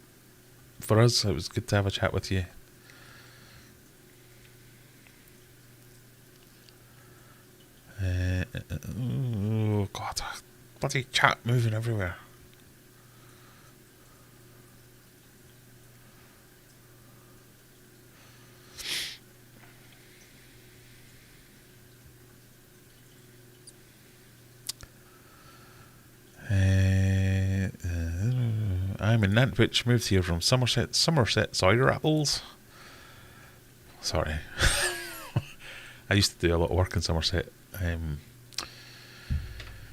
Speaker 1: for us. It was good to have a chat with you. Bloody chat moving everywhere. I'm in Nantwich, moved here from Somerset, cider apples. Sorry. I used to do a lot of work in Somerset.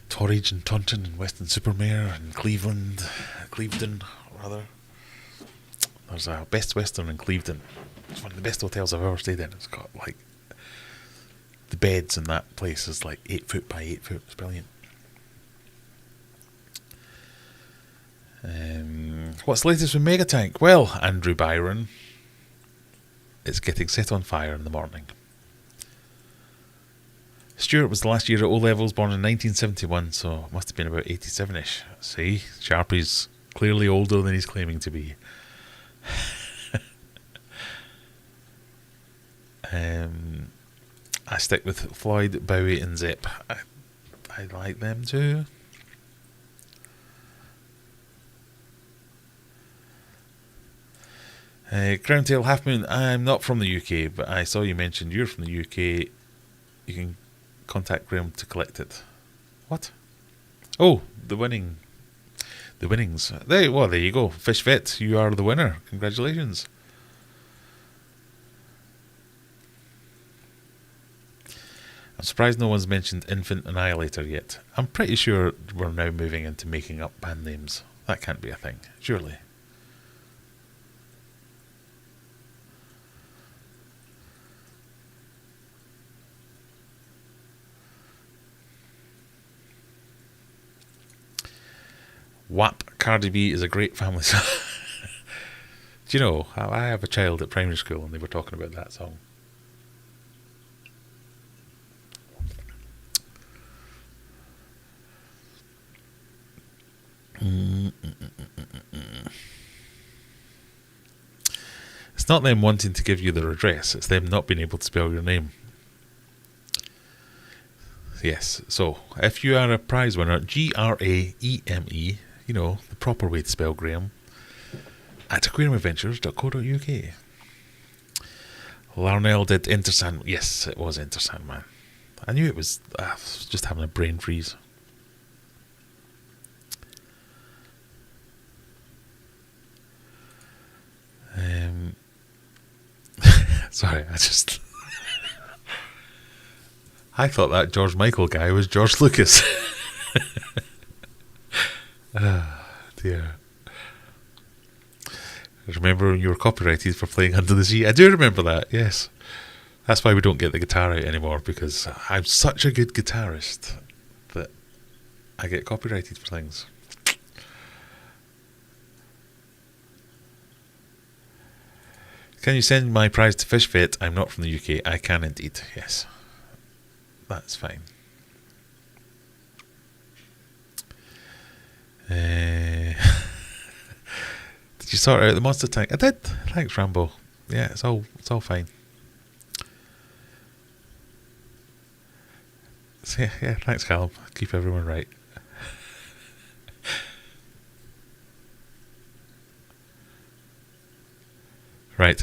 Speaker 1: Torridge and Taunton and Weston-super-Mare and Clevedon rather. There's a Best Western in Clevedon. It's one of the best hotels I've ever stayed in. It's got like, the beds in that place is like 8 foot by 8 foot. It's brilliant. What's the latest with Megatank? Well, Andrew Byron, it's getting set on fire in the morning. Stuart was the last year at O-levels, born in 1971, so it must have been about 87ish. See, Sharpie's clearly older than he's claiming to be. I stick with Floyd, Bowie and Zep. I like them too. Crowntail Half Moon, I'm not from the UK, but I saw you mentioned you're from the UK. You can contact Graham to collect it. What? Oh, the winnings. There you go. Fish Vet, you are the winner. Congratulations. I'm surprised no one's mentioned Infant Annihilator yet. I'm pretty sure we're now moving into making up band names. That can't be a thing, surely. WAP Cardi B is a great family song. Do you know, I have a child at primary school and they were talking about that song. It's not them wanting to give you their address, it's them not being able to spell your name. Yes, so if you are a prize winner, Grame, you know, the proper way to spell Graham, at aquariumadventures.co.uk. Larnell did Enter Sandman. Yes, it was Enter Sandman. I knew it was. I was just having a brain freeze. Sorry, I thought that George Michael guy was George Lucas. Dear. Remember when you were copyrighted for playing Under the Sea? I do remember that, yes. That's why we don't get the guitar out anymore, because I'm such a good guitarist that I get copyrighted for things. Can you send my prize to Fish Vet? I'm not from the UK. I can indeed, yes. That's fine. Did you sort out the monster tank? I did. Thanks, Rambo. Yeah, it's all fine. So, yeah, thanks, Callum. Keep everyone right. Right.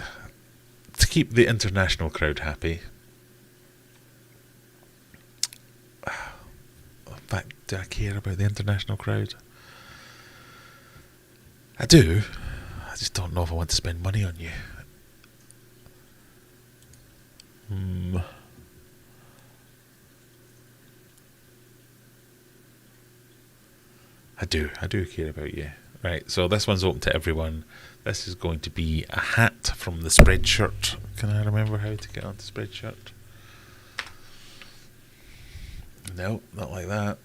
Speaker 1: To keep the international crowd happy. In fact, do I care about the international crowd? I do. I just don't know if I want to spend money on you. I do care about you. Right, so this one's open to everyone. This is going to be a hat from the Spreadshirt. Can I remember how to get onto Spreadshirt? No, not like that.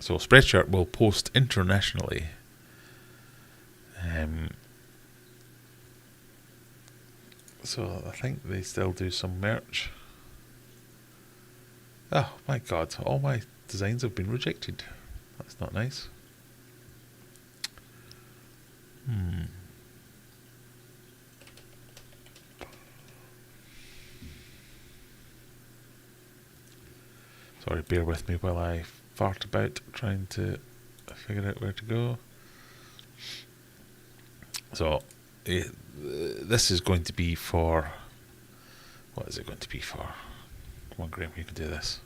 Speaker 1: So Spreadshirt will post internationally. So I think they still do some merch. Oh my god, all my designs have been rejected. That's not nice. Sorry, bear with me while I fart about trying to figure out where to go. So, this is going to be for... What is it going to be for? Come on, Graham, you can do this.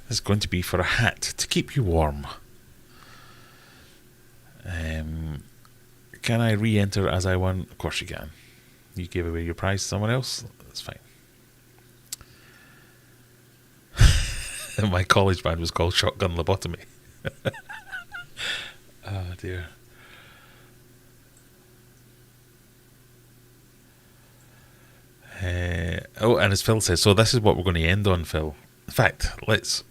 Speaker 1: This is going to be for a hat to keep you warm. Can I re-enter as I won? Of course you can. You gave away your prize to someone else. That's fine. My college band was called Shotgun Lobotomy. Oh dear. And as Phil says, so this is what we're going to end on, Phil. In fact, let's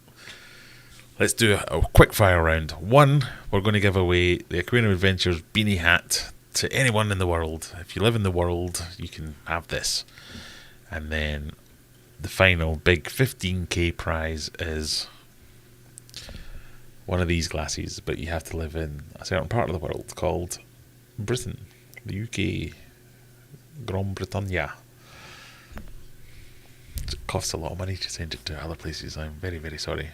Speaker 1: do a quick fire round. One, we're going to give away the Aquarium Adventures beanie hat to anyone in the world. If you live in the world, you can have this. And then the final big 15k prize is one of these glasses, but you have to live in a certain part of the world called Britain, the UK, Gran Bretagna. It costs a lot of money to send it to other places. I'm very, very sorry.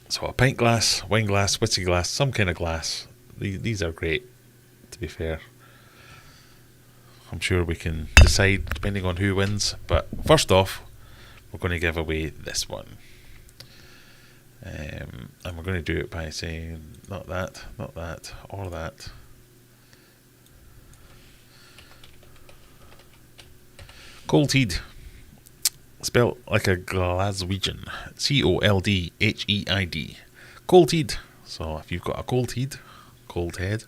Speaker 1: So a pint glass, wine glass, whiskey glass, some kind of glass. These are great, to be fair. I'm sure we can decide depending on who wins. But first off, we're going to give away this one. And we're going to do it by saying not that, or that. Coldheed. Spelled like a Glaswegian. Coldheid. Coldheed. So if you've got a cold head,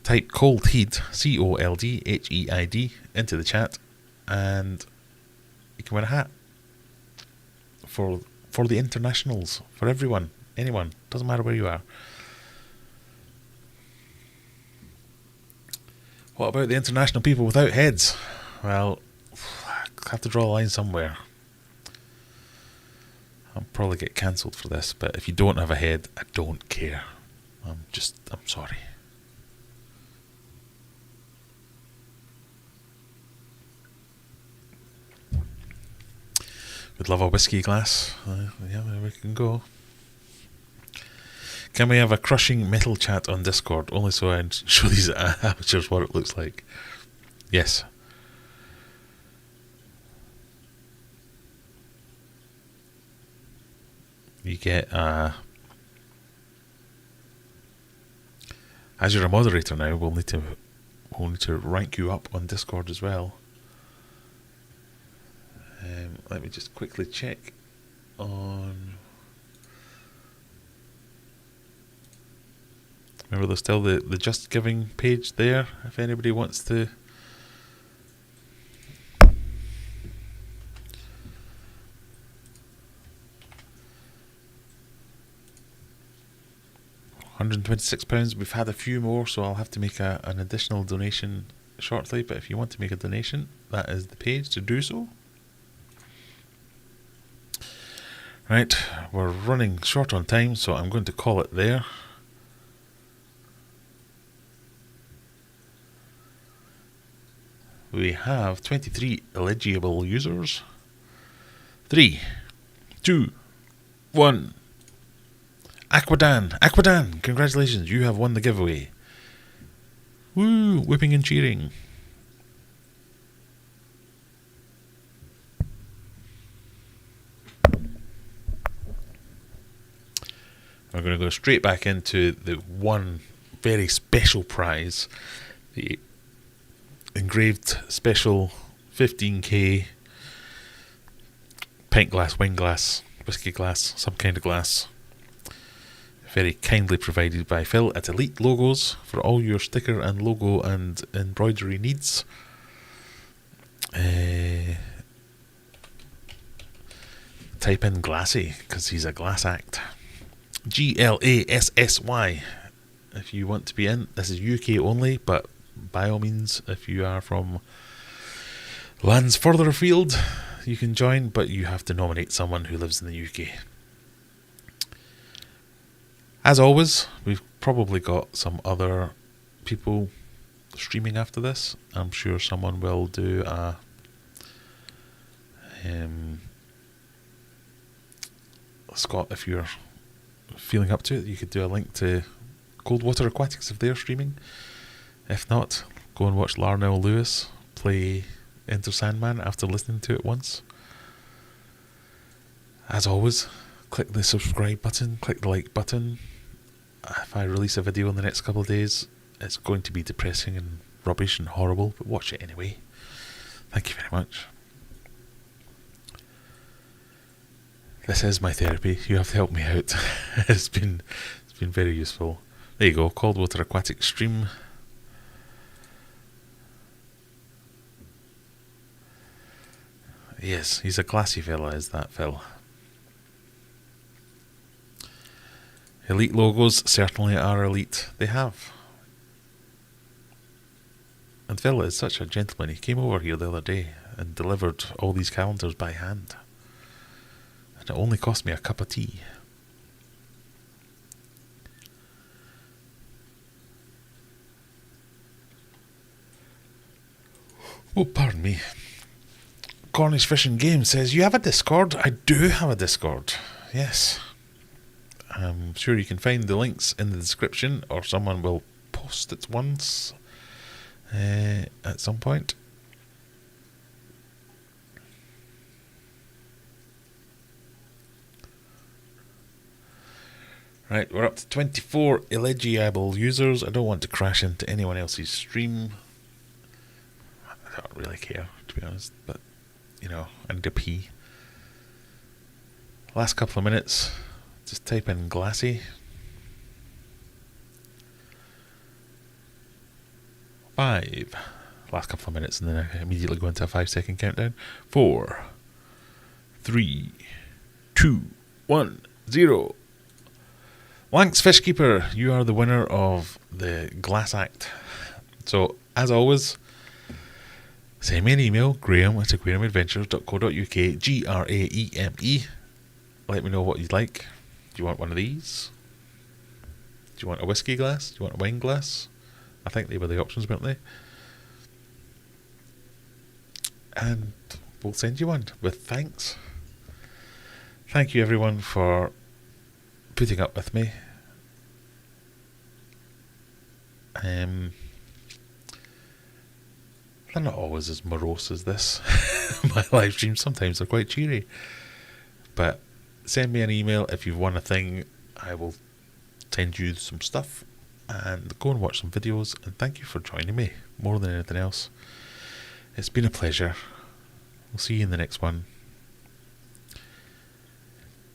Speaker 1: type Coldheed, Coldheid, into the chat, and you can win a hat for the internationals, for everyone, anyone, doesn't matter where you are. What about the international people without heads? Well, I have to draw a line somewhere. I'll probably get cancelled for this, but if you don't have a head, I don't care. I'm sorry. We'd love a whiskey glass. Yeah, there we can go. Can we have a crushing metal chat on Discord? Only so I show these amateurs what it looks like. Yes. You get as you're a moderator now, we'll need to rank you up on Discord as well. Let me just quickly check on. Remember, there's still the Just Giving page there if anybody wants to. £126. We've had a few more, so I'll have to make an additional donation shortly. But if you want to make a donation, that is the page to do so. Right, we're running short on time, so I'm going to call it there. We have 23 eligible users. 3, 2, 1. Aquadan, congratulations, you have won the giveaway. Woo, whipping and cheering. We're going to go straight back into the one very special prize, the engraved special 15k pint glass, wine glass, whiskey glass, some kind of glass. Very kindly provided by Phil at Elite Logos for all your sticker and logo and embroidery needs. Type in Glassy because he's a glass act. GLASSY if you want to be in. This is UK only, but by all means, if you are from lands further afield, you can join, but you have to nominate someone who lives in the UK. As always, we've probably got some other people streaming after this. I'm sure someone will do a Scott, if you're feeling up to it, you could do a link to Coldwater Aquatics if they're streaming. If not, go and watch Larnell Lewis play Enter Sandman after listening to it once. As always, click the subscribe button, click the like button. If I release a video in the next couple of days, it's going to be depressing and rubbish and horrible, but watch it anyway. Thank you very much. This is my therapy. You have helped me out. It's been very useful. There you go, Coldwater Aquatic stream. Yes, he's a classy fella, is that Phil? Elite logos certainly are elite. They have. And Phil is such a gentleman. He came over here the other day and delivered all these calendars by hand. And it only cost me a cup of tea. Oh, pardon me. Cornish Fishing Game says, you have a Discord? I do have a Discord. Yes. I'm sure you can find the links in the description, or someone will post it once at some point. Right, we're up to 24 eligible users. I don't want to crash into anyone else's stream. I don't really care, to be honest, but, you know, I need a pee. Last couple of minutes, just type in glassy. 5. Last couple of minutes, and then I immediately go into a 5-second countdown. 4, 3, 2, 1, 0. Lanx Fishkeeper, you are the winner of the Glass Act. So, as always, send me an email, graham@aquariumadventures.co.uk, GRAEME. Let me know what you'd like. Do you want one of these? Do you want a whiskey glass? Do you want a wine glass? I think they were the options, weren't they? And we'll send you one with thanks. Thank you everyone for putting up with me. They're not always as morose as this. My live streams sometimes are quite cheery. But send me an email if you've won a thing. I will send you some stuff and go and watch some videos. And thank you for joining me more than anything else. It's been a pleasure. We'll see you in the next one.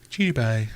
Speaker 1: Cheery bye.